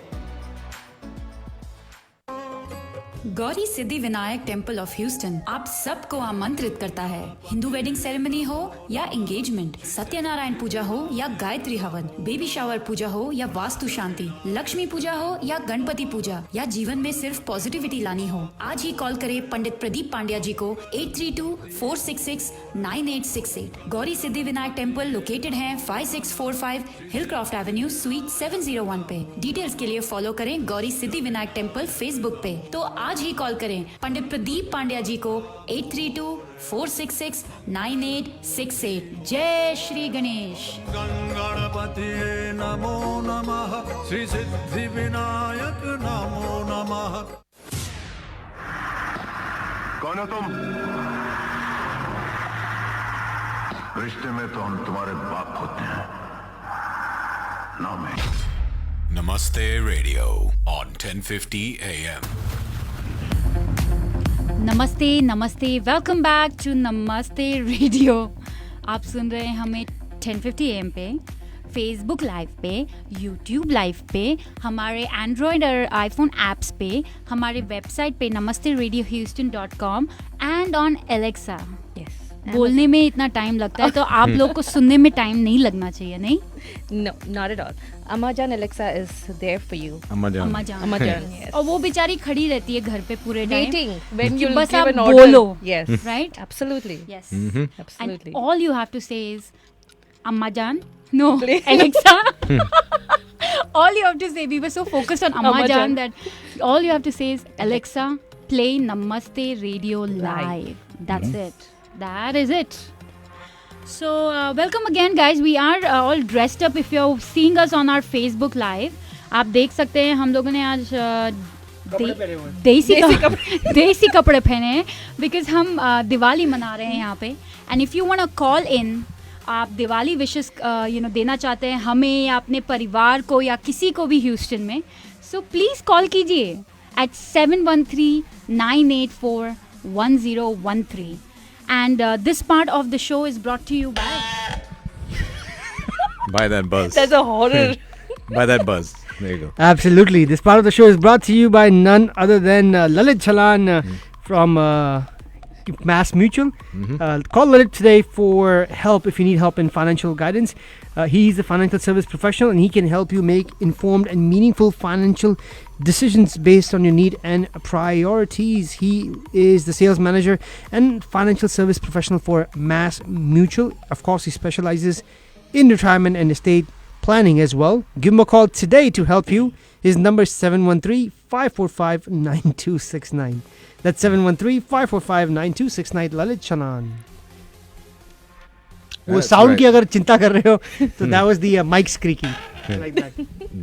Gauri Siddhi Vinayak temple of Houston आप सबको आमंत्रित करता है. Hindu wedding ceremony हो या engagement, Satyanarayan पूजा हो या गायत्री हवन, बेबी शावर पूजा हो या वास्तु शांति, लक्ष्मी पूजा हो या गणपति पूजा, या जीवन में सिर्फ पॉजिटिविटी लानी हो, आज ही कॉल करें पंडित प्रदीप पांड्या जी को 832-466-9868. गौरी सिद्धि विनायक टेम्पल लोकेटेड है 5645 हिलक्रॉफ्ट एवेन्यू, स्वीट 701 पे. डिटेल्स के लिए फॉलो करें गौरी सिद्धि विनायक टेम्पल फेसबुक पे. तो आज ही कॉल करें पंडित प्रदीप पांड्या जी को 832-466-9868. जय श्री गणेश. गणपतिये नमो नमः श्री सिद्धि विनायक नमो नमः कौन हो तुम? रिश्ते में तो हम तुम्हारे बाप होते हैं, नाम है Namaste Radio on 1050 AM. नमस्ते नमस्ते, वेलकम बैक टू नमस्ते रेडियो। आप सुन रहे हैं हमें 1050 AM पे, फेसबुक लाइव पे, यूट्यूब लाइव पे, हमारे एंड्रॉयड और आईफोन ऐप्स पे, हमारे वेबसाइट पे namaste.radiohouston.com एंड ऑन एलेक्सा। बोलने में इतना टाइम लगता है तो आप लोग को सुनने में टाइम नहीं लगना चाहिए, नहीं? No, not at all. Amazon Alexa is there for you. Amazon. Yes. और वो बेचारी खड़ी रहती है घर पे पूरे टाइम Waiting when you बस give आप an order. बोलो, Yes. right? Absolutely. Yes. Absolutely. And all you have to say is Amazon. No, Alexa. All you have to say, we were so focused on Amazon that all you have to say is Alexa, play Namaste Radio Live. That's it. That is it. So, welcome again, guys. We are all dressed up. If you're seeing us on our Facebook Live, आप देख सकते हैं हम लोगों ने आज देसी कपड़े पहने हैं बिकॉज हम दिवाली मना रहे हैं यहाँ पे। And if you want to call in, आप दिवाली विशेस देना चाहते हैं हमें या अपने परिवार को या किसी को भी ह्यूस्टन में, सो प्लीज़ कॉल कीजिए eight 713-984-1013। And this part of the show is brought to you by that buzz. That's a horror. By that buzz. There you go. Absolutely. This part of the show is brought to you by none other than Lalit Chalan from Mass Mutual. Call Lalit today for help if you need help in financial guidance. He's a financial service professional and he can help you make informed and meaningful financial decisions based on your need and priorities. He is the sales manager and financial service professional for Mass Mutual. Of course, he specializes in retirement and estate planning as well. Give him a call today to help you. His number is 713-545-9269. That's 713-545-9269. Lalit Chanan. वो sound की अगर चिंता कर रहे हो तो that was the mic squeaking like that.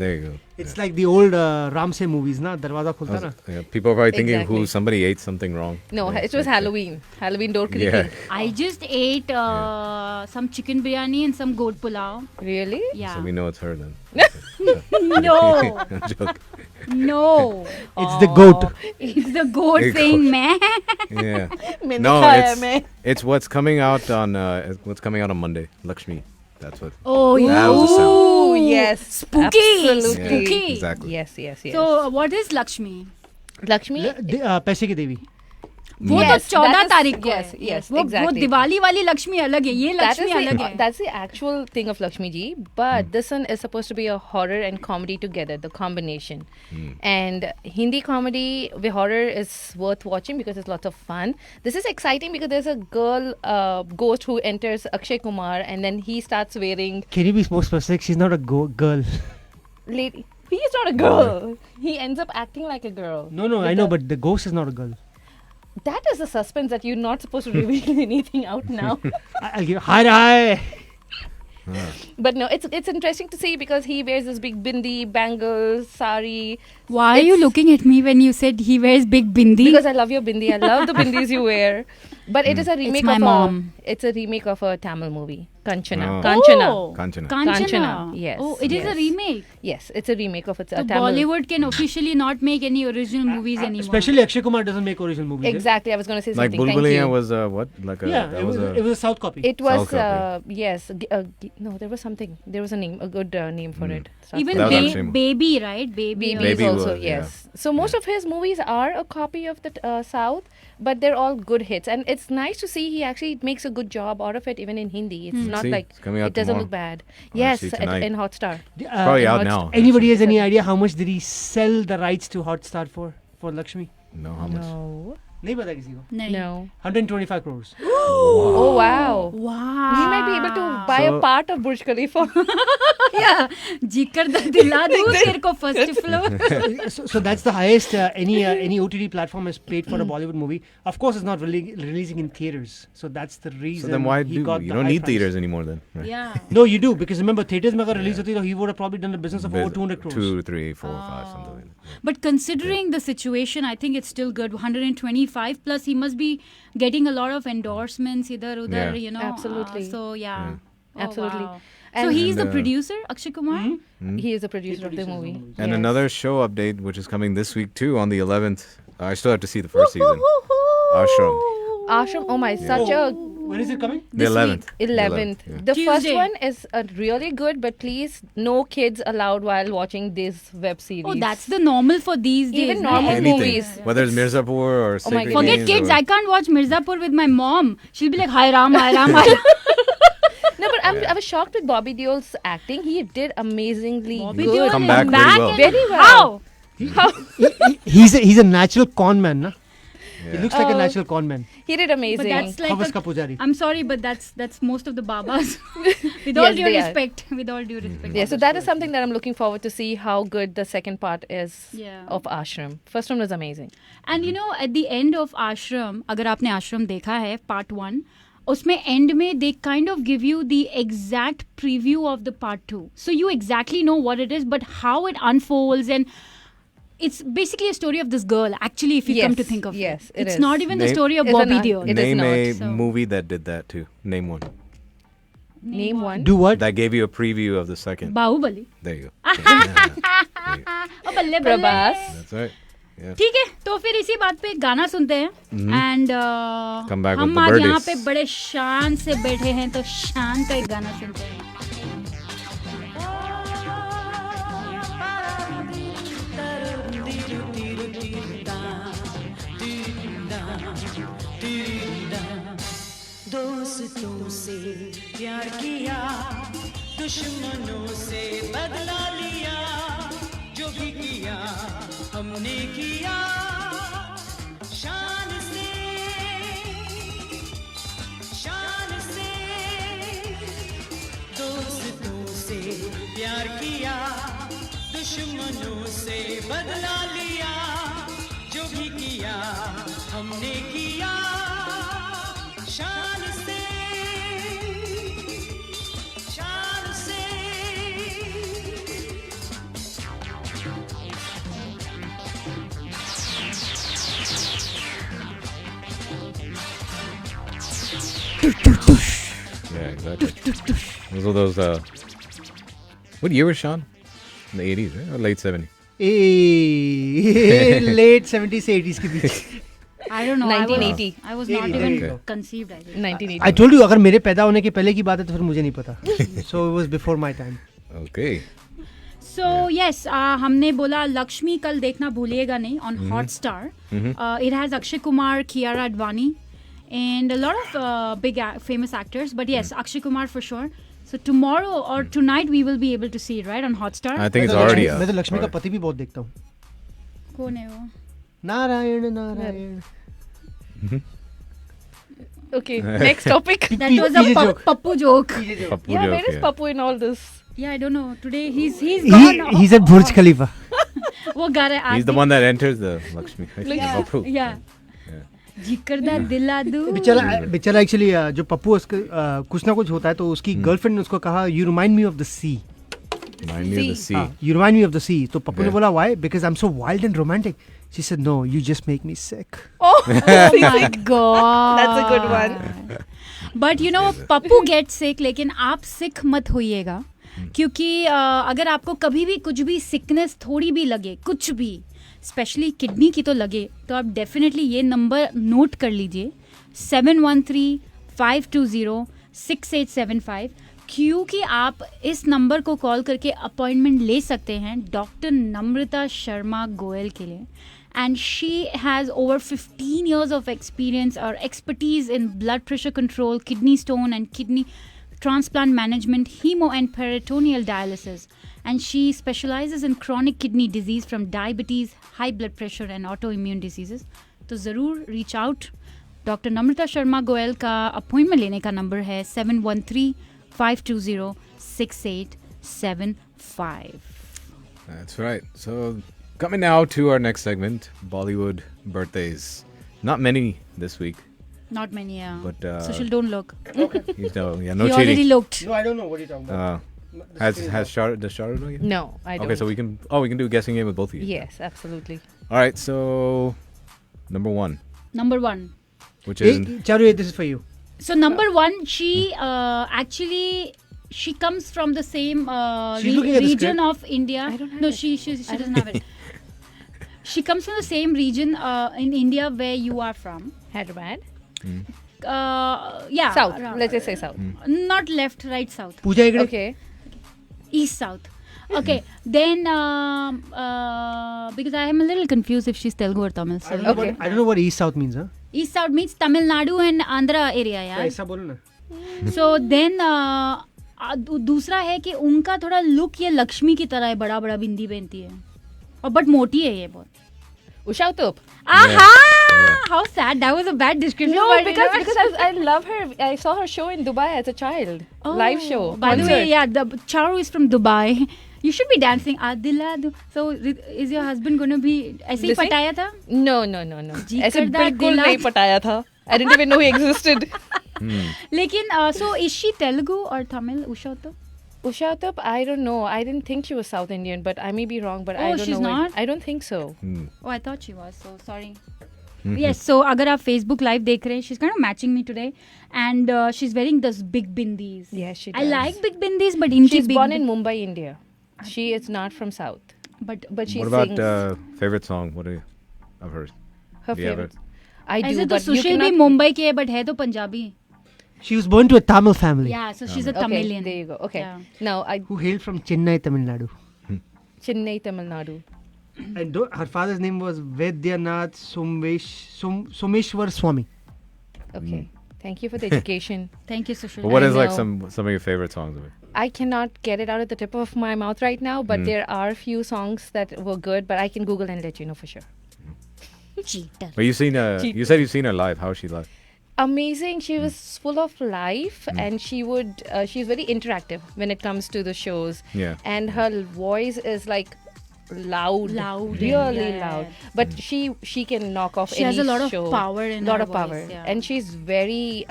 There you go. It's like the old Ramse movies, na? दरवाजा खुलता ना. Yeah, people are probably thinking Exactly. somebody ate something wrong. No, it was Halloween. Halloween door creaking. Yeah. I just ate some chicken biryani and some goat pulao. Really? Yeah. So we know it's her then. No. I'm joking. No. It's the goat. It's the goat Hey, saying goat. meh. Yeah. मैंने No, खाया मैं. it's what's coming out on Monday. Lakshmi. That's what. Oh, That yeah. was the sound. Ooh, yes. Spooky. Absolutely. Spooky. Exactly. Yes. So, what is Lakshmi? Lakshmi? पैसे की देवी. वो तो Yes, 14 that is- तारीख को yes, है। yes, वो exactly. Diwali वाली लक्ष्मी अलग है, ये लक्ष्मी अलग है। That's the actual thing of Lakshmi ji, but this one is supposed to be a horror and comedy together, the combination. And Hindi comedy with horror is worth watching because it's lots of fun. This is exciting because there's a girl ghost who enters Akshay Kumar and then he starts wearing Can you be more specific? She's not a girl. lady. He is not a girl. He ends up acting like a girl. No, I know, but the ghost is not a girl. That is a suspense that you're not supposed to reveal anything out now. I'll give hi. But no, it's interesting to see because he wears this big bindi, bangles, sari. Why are you looking at me when you said he wears big bindi? Because I love your bindi. I love the bindis you wear. But it is a remake my of mom. It's a remake of a Tamil movie, Kanchana. Oh. Kanchana. Oh, Kanchana. Kanchana. Yes. Oh, it is a yes. remake. Yes, it's a remake of a So Tamil. Bollywood can officially not make any original movies anymore. Especially Akshay Kumar doesn't make original movies. eh? Exactly. I was going to say Like something. Thank Bulbulia you. was what? Like a Yeah, that it was a South copy. It was South copy. yes. No, there was something. There was a name, a good name for it. Even That was actually- Baby, right? Baby. Baby is Baby also was, yes. So most of his movies are a copy of the South, but they're all good hits, and it's nice to see he actually makes a good job out of it, even in Hindi. It's not See, like it's coming out it doesn't tomorrow. look bad. I'll Yes, see tonight. in Hotstar. Probably out now. Anybody has any idea how much did he sell the rights to Hotstar for Lakshmi? No, how much? No, नहीं पता किसी को. no. 125 crores. Oh wow. Wow. He might be able to buy So- a part of Burj Khalifa. Yeah, जिकर the दिला दूँ तेरे को first floor. So that's the highest any OTT platform has paid for a Bollywood movie. Of course, it's not releasing in theaters. So that's the reason. So then why he got you the don't high need price. theaters anymore then? Right. Yeah. No, you do, because remember theaters में अगर release होती तो he would have probably done a business of over 200 crores. 2, 3, 4, 5, something like that. But considering the situation, I think it's still good. 125 plus, he must be getting a lot of endorsements idhar udhar, Yeah. you know. Absolutely. So yeah. Oh, Absolutely. wow. So And- he's the And, producer, Akshay Kumar. He is the producer of the movie. And Yes. another show update, which is coming this week too, on the 11th. I still have to see the first season. Ashram. Ashram, oh my, such a When is it coming? The 11th. 11th. Yeah. The first Tuesday. one is really good, but please, no kids allowed while watching this web series. Oh, that's the normal for these days. Even no? normal Anything. movies. Whether it's Mirzapur or Oh my Sacred God. Forget Games kids. or- I can't watch Mirzapur with my mom. She'll be like, "Hi Ram, hi Ram, hi." No, but I was shocked with Bobby Deol's acting. He did amazingly Bobby good. Deol Come is back very back well. and Very well. How? He's a natural con man, na? He looks like a natural con man. He did But amazing. that's like Havas ka pujari. I'm sorry, but that's most of the babas. With all Yes, due they are. respect. With all due respect. Yeah, so that is something that I'm looking forward to see how good the second part is Yeah. of Ashram. First one was amazing. And you know, at the end of Ashram, अगर आपने आश्रम देखा है part 1, उसमें end में they kind of give you the exact preview of the part 2. So you exactly know what it is, but how it unfolds, and it's basically a story of this girl. Actually, if you come to Yes, think of yes, it, it it's is. not even the Name- story of It's Bobby not- Deol. it is Name a not, so- movie that did that too. Name one. Name one. Do what? That gave you a preview of the second. Baahubali. There you go. ओ बल्ले बल्ले. Prabhas. That's right. Yeah. ठीक है, तो फिर इसी बात पे एक गाना सुनते हैं. एंड Come back with हम the आज यहाँ birdies. पे बड़े शान से बैठे हैं, तो शान का एक गाना सुनते हैं. दोस्तों से प्यार किया, दुश्मनों से बदला लिया, जो भी किया हमने किया शान से, शान से। दोस्तों से प्यार किया, दुश्मनों से बदला लिया, जो भी किया हमने किया शान से, शान से। Yeah, exactly. Those are those. What year was Sean? In the 80s, right? Or late 70s? Late 70s से 80s के बीच. I don't know. 1980. I was not 80, even there you go. conceived. I think. 1980. I told you अगर मेरे पैदा होने के पहले की बात है तो फिर मुझे नहीं पता. So it was before my time. Okay. So yes, हमने बोला लक्ष्मी कल देखना भूलिएगा नहीं on Hotstar. It has Akshay Kumar, Kiara Advani, and a lot of big famous actors. But yes, Akshay Kumar for sure. So tomorrow or tonight we will be able to see it, right, on Hotstar. I think it's मैं तो already Lakshmi- out. मैं तो लक्ष्मी का Alright. पति भी बहुत देखता हूँ. कौन है वो? Narayan Narayan. Okay, next topic. That was a PJ joke. Pappu joke. Pappu Yeah, joke, where is yeah. Pappu in all this? Yeah, I don't know. Today he's gone. He's at Burj Khalifa. वो गा रहा है. He's the one that enters the Lakshmi. Right? Yeah. Pappu. Yeah. जिकर दा दिला दूँ. बेचारा actually जो पप्पू उसके कुछ ना कुछ होता है तो उसकी गर्लफ्रेंड ने उसको कहा you remind me of the sea. Remind me of the sea. You remind me of the sea. तो पप्पू ने Yeah. बोला why? Because I'm so wild and romantic. She said no, you just make me sick. Oh, my God. That's a good one. But you know Pappu get sick, लेकिन आप सिक मत होइएगा, क्योंकि अगर आपको कभी भी कुछ भी सिकनेस थोड़ी भी लगे, कुछ भी स्पेशली किडनी की तो लगे, तो आप डेफिनेटली ये नंबर नोट कर लीजिए 713-520-6875, क्योंकि आप इस नंबर को कॉल करके अपॉइंटमेंट ले सकते हैं डॉक्टर नम्रता शर्मा गोयल के लिए. And she has over 15 years of experience or expertise in blood pressure control, kidney stone and kidney transplant management, hemo and peritoneal dialysis. And she specializes in chronic kidney disease from diabetes, high blood pressure and autoimmune diseases. तो ज़रूर reach out. Doctor नम्रता शर्मा गोयल का appointment लेने का number है 713-520-6875. 978-496-7575. That's right. So, coming now to our next segment, Bollywood birthdays. Not many this week. Not many, yeah. But Sushil, don't look. no He cheating. already looked. No, I don't know what you're talking about. Does Shara know yet? No, I don't. Okay, so we can do a guessing game with both of you. Yes, absolutely. All right, so number 1, Number 1. which is Charu, this is for you. So number 1, she actually she comes from the same She's looking at the region script. of India. I don't have No, it. she doesn't have it. She comes from the same region in India where you are from. Hyderabad. Yeah. South. Let's just say south. Not left, right, south. Pooja Hegde. Okay. East, south. Okay. Then because I am a little confused if she's Telugu or Tamil. So I don't know what east south means, huh? East south means Tamil Nadu and Andhra area, yeah. ऐसा बोलो ना. So then दूसरा है कि उनका थोड़ा look ये लक्ष्मी की तरह है, बड़ा बड़ा बिंदी पहनती है और बट मोटी है ये बहुत. Usha Uthup. Aha! How sad. That was a bad description. No, but because I love her. I saw her show in Dubai as a child. Live show. By the concert. way, yeah, the Charu is from Dubai. You should be dancing. Adiladu. So is your husband going to be ऐसे ही Listening? पटाया था? No. जी ऐसे करदा बिल्कुल दिला- नहीं पटाया था. I didn't even know he existed. लेकिन so is she Telugu or Tamil? Usha Uthup? Usha Uthup, I don't know. I didn't think she was South Indian, but I may be wrong. But I Oh, don't she's know. not? I don't think so. Oh, I thought she was. So sorry. Yes. So अगर आप Facebook live देख रहे हैं, she's kind of matching me today, and she's wearing those big bindis. Yes, she I does. like big bindis, but इनकी She's big born in Mumbai, India. She is not from South. But she what about sings. favorite song? What are you of hers? Her Do you have favorite. it? I do, ऐसे तो but you सुशील भी cannot. Mumbai के है, but है तो Punjabi. She was born to a Tamil family Yeah, so she's a Okay, Tamilian. there you go. Okay. Yeah. Now I who hailed from Chennai, Tamil Nadu. Chennai, Tamil Nadu. And her father's name was Vaidyanath Someshwar Swami. Okay. Thank you for the education. Thank you, Sushil. But what I is like know. some of your favorite songs of it? I cannot get it out at the tip of my mouth right now, but there are a few songs that were good, but I can Google and let you know for sure. Cheater. But you seen you said you've seen her live. How is she live? Amazing. She was full of life and she's very interactive when it comes to the shows. Yeah. And her voice is like loud, really yeah, loud. yeah. But she can knock off She any has a lot of show. power in lot her of voice, power. yeah. And she's very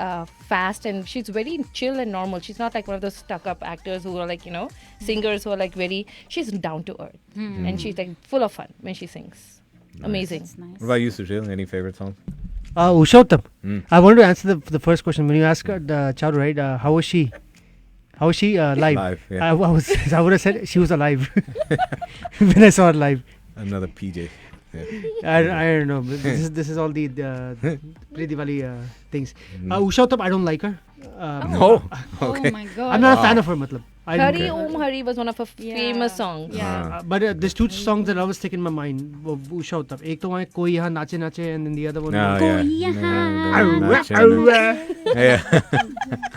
fast and she's very chill and normal. She's not like one of those stuck-up actors who are like, singers who are like she's down to earth. And she's like full of fun when she sings. Amazing. That's nice. What about you, Sushil? Any favorite songs? Usha Uthup. I wanted to answer the first question when you asked her, Charu, right? How was she? How was she live? Live, yeah. I would have said she was alive when I saw her live. Another PJ. Yeah. I don't know. But this is all the pre-Diwali things. Usha Uthup, I don't like her. No. Okay. Oh my god. I'm not a fan of her, matlab. I don't Hari care. Om Hari was one of her famous songs. Yeah. But there's two songs that always stick in my mind. वो Usha Uthup. एक तो वहाँ कोई यहाँ नाचे नाचे, and then the other one. Oh, कोई yeah. यहाँ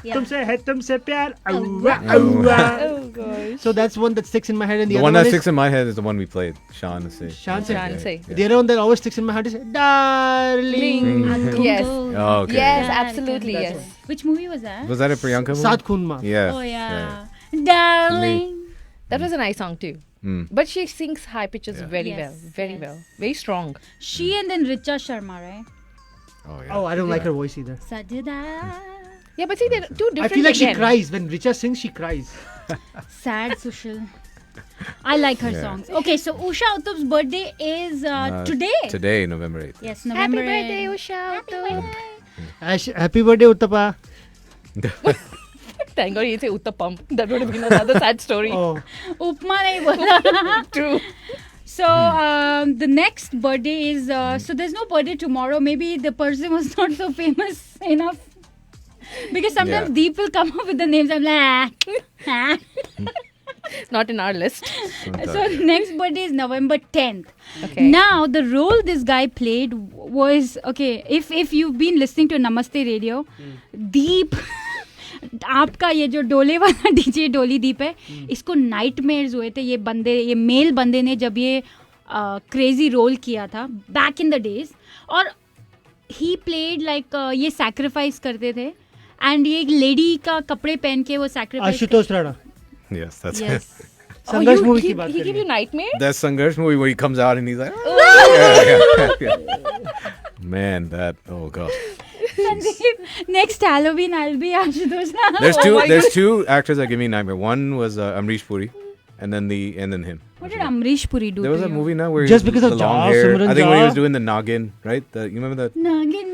Yeah. तुमसे है तुमसे प्यार. Oh gosh. So that's one that sticks in my head, and the The other one one that is sticks in my head is the one we played. Shan Say. Shan Say. Shan Say. The other one that always sticks in my head is Darling. Yes. Oh, okay. Yes, Yeah, absolutely, that's yes. Which movie was that? Was that a Priyanka movie? Saat Khoon Maaf. Yeah. Oh yeah. Darling. That was a nice song too. But she sings high pitches very Yes, well. Very well. Very strong. She and then Richa Sharma, right? Oh, yeah. Oh, I don't like her voice either. Sajda. Yeah, but see, they're two different I feel like she again. cries when Richa sings. She cries. Sad Sushil. I like her Yeah. songs. Okay, so Usha Uthup's birthday is today. Today, November 8th. Yes, Happy November. birthday, Usha Uthup. Happy birthday, Uttapa. Thank God he said Uttapam. That would have been another sad story. Oh, Upma nahi bola. True. So the next birthday is so there's no birthday tomorrow. Maybe the person was not so famous enough. Because sometimes Yeah. Deep will come up with the names. I'm like, ah. Not in our list. So next birthday is November 10th. Okay. Now the role this guy played was okay. If you've been listening to Namaste Radio, Deep, आपका ये जो डोले वाला DJ डोली दीप है, इसको nightmares हुए थे. ये मेल बंदे ने जब ये क्रेजी रोल किया था बैक इन द डेज, और ही प्लेड लाइक ये सैक्रिफाइस करते थे, एंड ये एक लेडी का कपड़े पहन के वो sacrifice. Ashutosh Rana. Yes, that's Yes. it. संघर्ष मूवी की बात He give you nightmare? That Sanghars movie where he comes out and he's like, man, that, oh god. Sandeep, next Halloween I'll be Ashutosh. There's two actors that give me nightmare. One was Amrish Puri, and then him. What did Amrish Puri do? There was to a you? movie now where Just he, because of the long Jaw, hair. Simran I think when he was Jaw. doing the Nagin, right? You remember that? Nagin.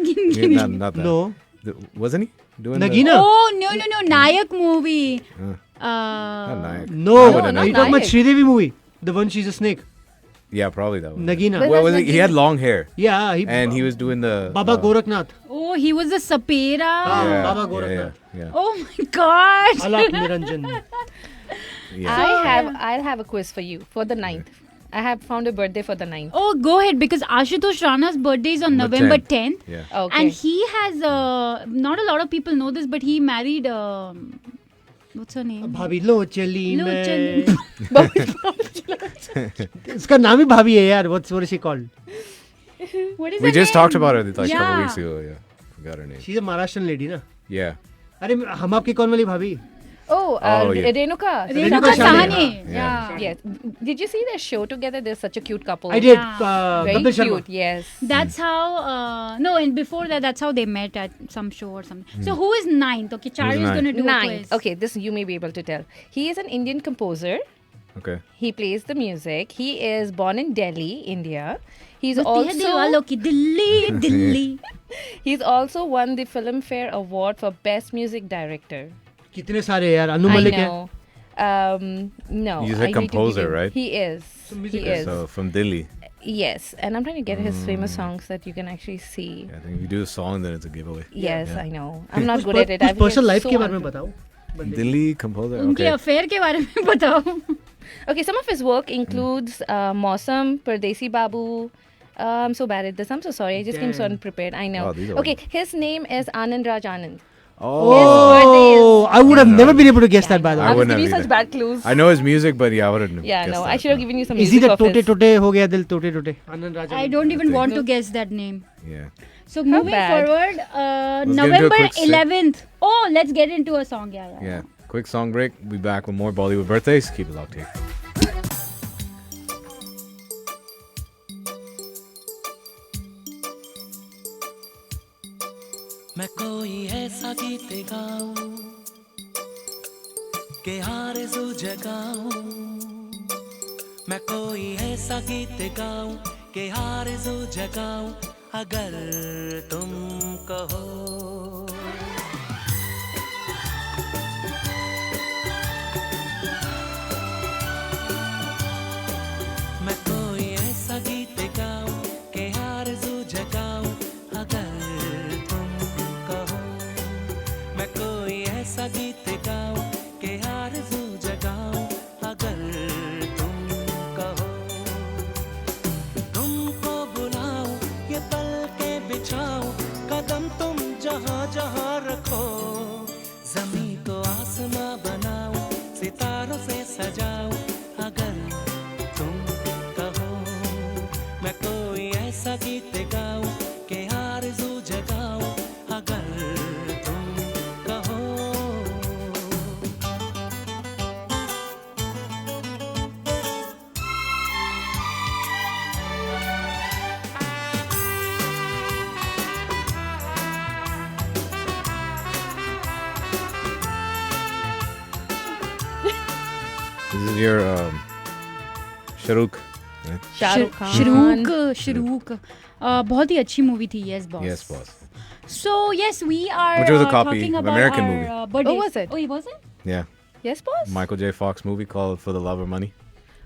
Yeah, not that. No. Wasn't he doing Nagina? Oh no, Nayak movie. Not Nayak. No, Not are you talking about Sridevi movie? The one she's a snake. Yeah, probably that one. Nagina. Well, was he had long hair. Yeah, and he was doing the Baba Gorakhnath. Oh, he was the Sapera. Yeah, Baba Gorakhnath. Yeah. Oh my God. Alak Niranjan. I'll have a quiz for you for the 9th. I have found a birthday for the 9th. Oh, go ahead, because Ashutosh Rana's birthday is on November November 10th. Yeah. Okay. And he has, not a lot of people know this, but he married, what's her name? भाभी लो चली लो मैं चली। इसका नाम ही भाभी है यार. What is she called? What is We her just name? talked about her like a couple Yeah. weeks ago. Yeah, forgot her name. She's a Maharashtrian lady ना. Yeah. अरे हम आपकी कौन वाली भाभी? Oh, yeah. Renuka. Renuka Sahni. Sahni. Yeah. Yes. Did you see their show together? They're such a cute couple. I did. Very Kapil Sharma. cute. Yes. That's how, no, and before that, that's how they met at some show or something. So who is ninth? Okay, Charu is ninth? going to do a 9. quiz. Okay, this you may be able to tell. He is an Indian composer. Okay. He plays the music. He is born in Delhi, India. He's बत्ती है दिलवालों की Delhi Delhi. he's also won the Filmfare Award for Best Music Director. कितने सारे यार. अनु I Malik है. know. No. He's a I need to composer, give you- right? He is. He is. So from Delhi. Yes, and I'm trying to get his famous songs that you can actually see. I think if you do a song, then it's a giveaway. Yes, Yeah. I know. I'm not good at it. कुछ I've personal been life so के बारे में unprepared. बताओ. Delhi composer. उनके Okay. Affair के बारे में बताओ. Okay, some of his work includes Mausam, Pardesi Babu. I'm so bad at this. I'm so sorry. I just came so Damn. unprepared. I know. Oh, these are Okay, his name is Anand Raj Anand. Oh, I would have never been able to guess that by the I I way. was wouldn't giving you have such either. bad clues. I know his music, but yeah, I wouldn't. Yeah, guessed no. that, I should have given you some Is he music the of टोटे his. टोटे हो गया दिल टोटे टोटे? आनंद राजा. I don't even think- want to guess that name. Yeah. So moving bad. forward, get into a November quick sec. 11th. Oh, let's get into a song. Yeah. Yeah. Quick song break. We'll be back with more Bollywood birthdays. Keep it locked here. मैं कोई ऐसा गीत गाऊं के आरज़ू जगाऊं. मैं कोई ऐसा गीत गाऊं के आरज़ू जगाऊं अगर तुम कहो. मैं कोई ऐसा गीत गाऊं के आरज़ू जगाऊं अगर तुम कहो. मैं कोई ऐसा गीत गाऊं के आरज़ू जगाऊं अगर तुम कहो. तुमको बुलाऊं ये पल के बिछाऊं कदम तुम जहां जहां रखो. ज़मीं को आसमां बनाऊं सितारों से सजाऊं अगर तुम कहो. मैं कोई ऐसा गीत गाऊं के आरज़ू जगाऊं अगर तुम कहो. This is your Shahrukh. Right? Shahrukh Khan. Shrook. बहुत ही अच्छी मूवी थी. Yes, boss. Yes, boss. So yes, we are Which was a copy talking of about American our, movie. birthdays. Oh, was it? Oh, was it? Yeah. Yes, boss. Michael J. Fox movie called For the Love of Money.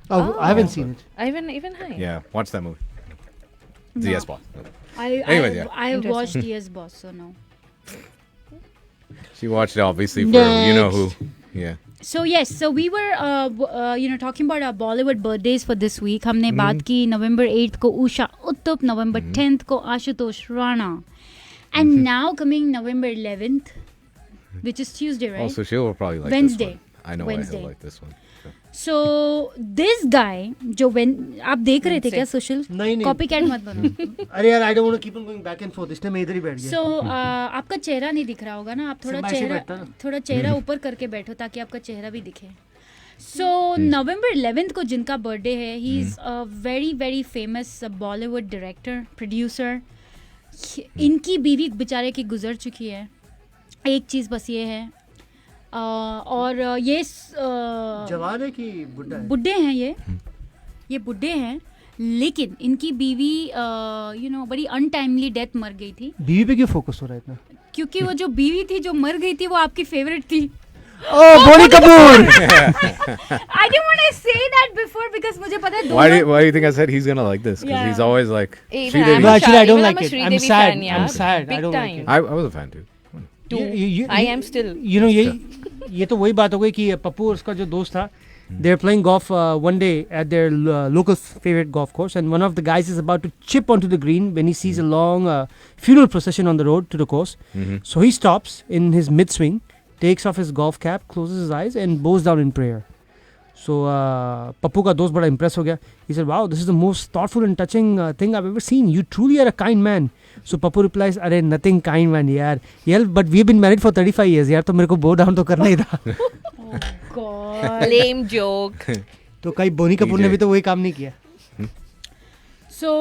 Oh, I haven't seen it. Even high. Yeah. Watch that movie. It's a yes, boss. I Anyways, yeah. watched Yes, boss. So no. She watched it obviously for you know who. Yeah. So yes, so we were talking about our Bollywood birthdays for this week. हमने बात की November 8th को Usha Uthup, November 10th को Ashutosh Rana, and now coming November 11th, which is Tuesday, right? Also, she'll probably like Wednesday. this one. I know Wednesday. I will like this one. So this guy जो आप देख रहे थे क्या social? नहीं. Copy cat मत बनो. अरे यार, I don't want to keep on going back and forth. इसलिए मैं इधर ही बैठ गया. So आपका चेहरा नहीं दिख रहा होगा ना, आप थोड़ा सिंबाशी चेहरा बैठता ना. थोड़ा चेहरा ऊपर करके बैठो ताकि आपका चेहरा भी दिखे. सो नवंबर 11th को जिनका बर्थडे है, he is a very very famous Bollywood director producer. इनकी बीवी बेचारे की गुजर चुकी है. एक चीज़ बस ये है, और ये जवान है कि बुढ़ा है? बुढ़े हैं ये बुढ़े हैं, लेकिन इनकी बीवी बड़ी अनटाइमली डेथ मर गई थी. बीवी पे क्यों फोकस हो रहा है इतना? क्योंकि वो जो बीवी थी जो मर गई थी वो आपकी फेवरेट थी. Boney Kapoor. I didn't want to say that before because मुझे पता है Why do you think I said he's gonna like this? Because he's always like. No, actually, I don't like it. I'm sad. I'm sad. I don't like it. I was a fan too. I am still. You know, ये तो वही बात हो गई कि पप्पू और उसका जो दोस्त था, they're playing golf one day at their local favorite golf course, and one of the guys is about to chip onto the green when he sees a long funeral procession on the road to the course. So he stops in his mid-swing, takes off his golf cap, closes his eyes, and bows down in prayer. So Pappu का दोस्त बड़ा impressed हो गया. He said, "Wow, this is the most thoughtful and touching thing I've ever seen. You truly are a kind man." So Pappu replies, "अरे nothing kind man यार. Yeah, but we've been married for 35 years यार, तो मेरे को bow down तो करना ही था." God. Lame joke. तो कहीं बोनी कपूर ने भी तो वही काम नहीं किया. So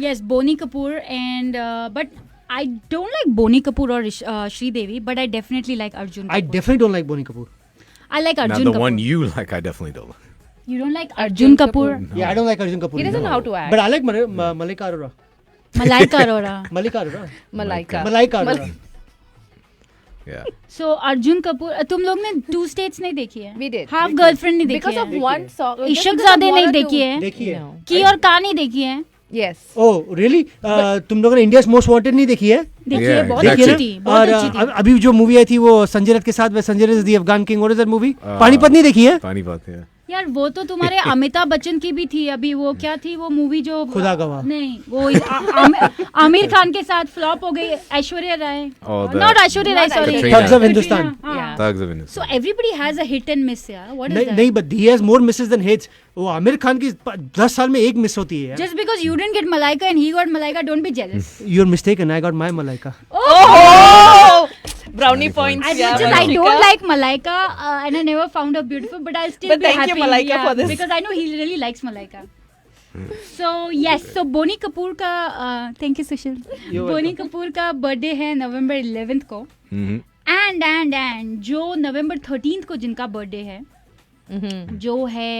yes, Boni Kapoor, and but I don't like Boni Kapoor or Sridevi, but I definitely like Arjun Kapoor. I definitely don't like Boni Kapoor. I like Arjun Now the Kapoor. one you like, I definitely don't. You don't like Arjun Kapoor? Yeah, I don't like Arjun Kapoor. He doesn't know how to act. But I like Malika Arora. Malaika Arora. Malika Arora. Malaika Arora. Yeah. So Arjun Kapoor, तुम लोग ने 2 States नहीं देखी है? We did. Half Girlfriend नहीं देखी Because है? of one song. Ishaq ज़ादे नहीं देखी है? देखी है. की और का नहीं देखी है? Yes. Oh, really? तुम लोगों ने इंडिया's most wanted नहीं देखी है? देखी है, बहुत exactly. अच्छी थी, बहुत अच्छी थी. अभी जो मूवी आई थी वो संजय दत्त के साथ, Sanjay Dutt the Afghan king. What is that movie? Panipat नहीं देखी है? पानीपत, yeah. यार वो तो तुम्हारे अमिताभ बच्चन की भी थी. अभी वो क्या थी वो मूवी जो खुदा गवाह. नहीं, वो आमिर खान के साथ फ्लॉप हो गई. Aishwarya Rai, not Aishwarya Rai, sorry, Thugs of Hindustan. Thugs of Hindustan. So everybody has a hit and miss यार. What is that? नहीं, but he has more misses than hits. वो आमिर खान की 10 साल में एक मिस होती है यार. Just because you didn't get Malaika and he got Malaika, don't be jealous. You're mistaken. I got my Malaika. Oh! Brownie points. As much as I don't like Malaika and I never found her beautiful, but I'll still be thank happy. you, Malaika, for this. Because I know he really likes Malaika. So yes, so Boni Kapoor का thank you Sushil. Boni Kapoor का birthday है November 11th को. And जो November 13th को जिनका birthday है, जो है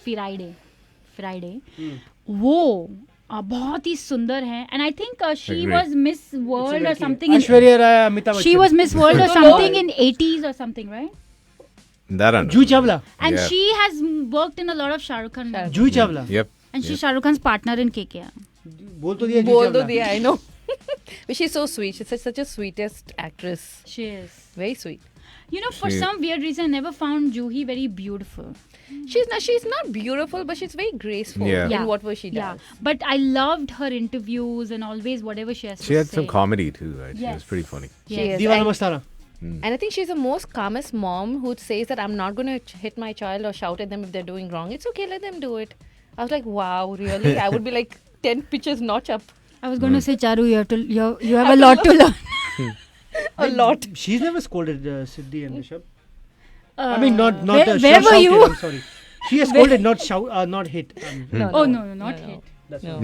Friday, वो बहुत ही सुंदर है. And I think she was Miss World or something. Aishwarya Rai, Amitabh Bachchan. She was Miss World or something in 80s or something, right? That I know. Juhi Chawla. And Yeah. she has worked in a lot of Shah Rukh Khan movies. Juhi Chawla. Yep. And she's Shah Rukh Khan's partner in KKR. बोल तो दिया. बोल तो दिया, I know. But she's so sweet. She's such a sweetest actress. She is. Very sweet. You know, for some weird reason, I never found Juhi very beautiful. She's not beautiful, but she's very graceful in whatever she does. Yeah, but I loved her interviews and always whatever she has to say. She had some comedy too, right? She was pretty funny. She is. दीवाना मस्ताना. And I think she's the most calmest mom who says that I'm not going to hit my child or shout at them if they're doing wrong. It's okay, let them do it. I was like, wow, really? I would be like 10 pitches notch up. I was going to say, Charu, you have a lot to learn. A lot. She's never scolded Siddhi and Rishabh. I mean, not where were you? I'm sorry. She has scolded, not hit. No, not hit. That's No.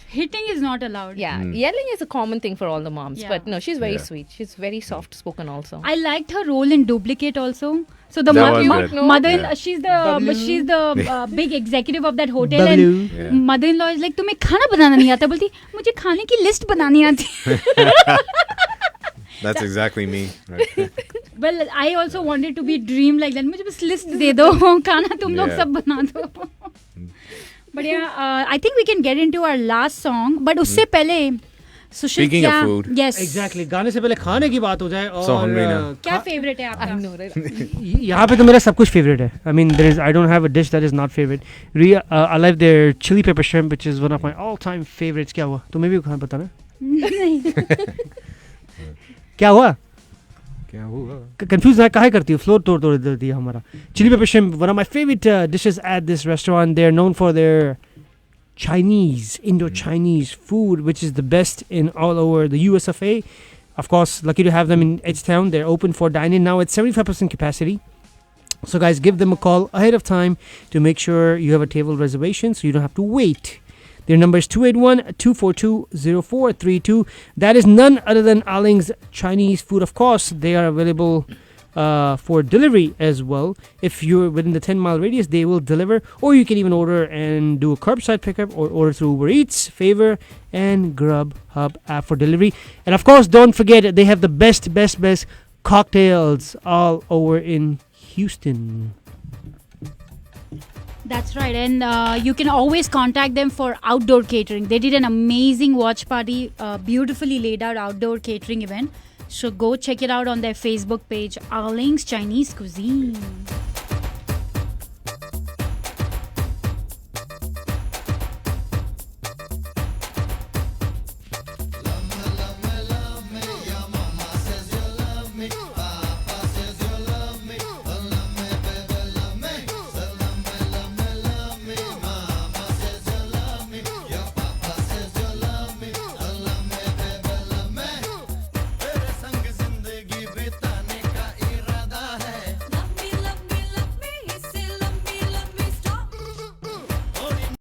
Hitting is not allowed. Yeah, yelling is a common thing for all the moms. Yeah. But no, she's very sweet. She's very soft spoken also. I liked her role in Duplicate also. So the That was good. mother-in-law, Yeah. she's the big executive of that hotel, W. and Yeah. mother-in-law is like, तुम्हें खाना बनाना नहीं आता? बोलती मुझे खाने की list बनानी आती. That's exactly me. Right? Well, I also wanted to be dream like that. मुझे बस लिस्ट दे दो, खाना तुम लोग Yeah. सब बना दो. But yeah, I think we can get into our last song. But उससे पहले सुशील Speaking क्या? of food. Yes. Exactly. गाने से पहले खाने की बात हो जाए और So hungry now. क्या favorite है आपका? I know, right? यहाँ पे तो मेरा सब कुछ favorite है. I mean, I don't have a dish that is not favorite. I like their chili pepper shrimp, which is one of my all-time favorites. क्या हुआ? तुम्हें भी खाना पता ना? क्या हुआ? Confused काहे करती हो? Floor तोड़ दिया हमारा. Chili pepper shrimp, one of my favorite dishes at this restaurant. They're known for their Chinese, Indo-Chinese food, which is the best in all over the US of A. Of course, lucky to have them in Edgetown. They're open for dine-in now at 75% capacity. So guys, give them a call ahead of time to make sure you have a table reservation so you don't have to wait. Their number is 281-242-0432. That is none other than Aling's Chinese food. Of course, they are available for delivery as well. If you're within the 10-mile radius, they will deliver, or you can even order and do a curbside pickup or order through Uber Eats, Favor, and Grubhub app for delivery. And of course, don't forget, they have the best cocktails all over in Houston. That's right, and you can always contact them for outdoor catering. They did an amazing watch party, beautifully laid out outdoor catering event. So go check it out on their Facebook page, Aling's Chinese Cuisine.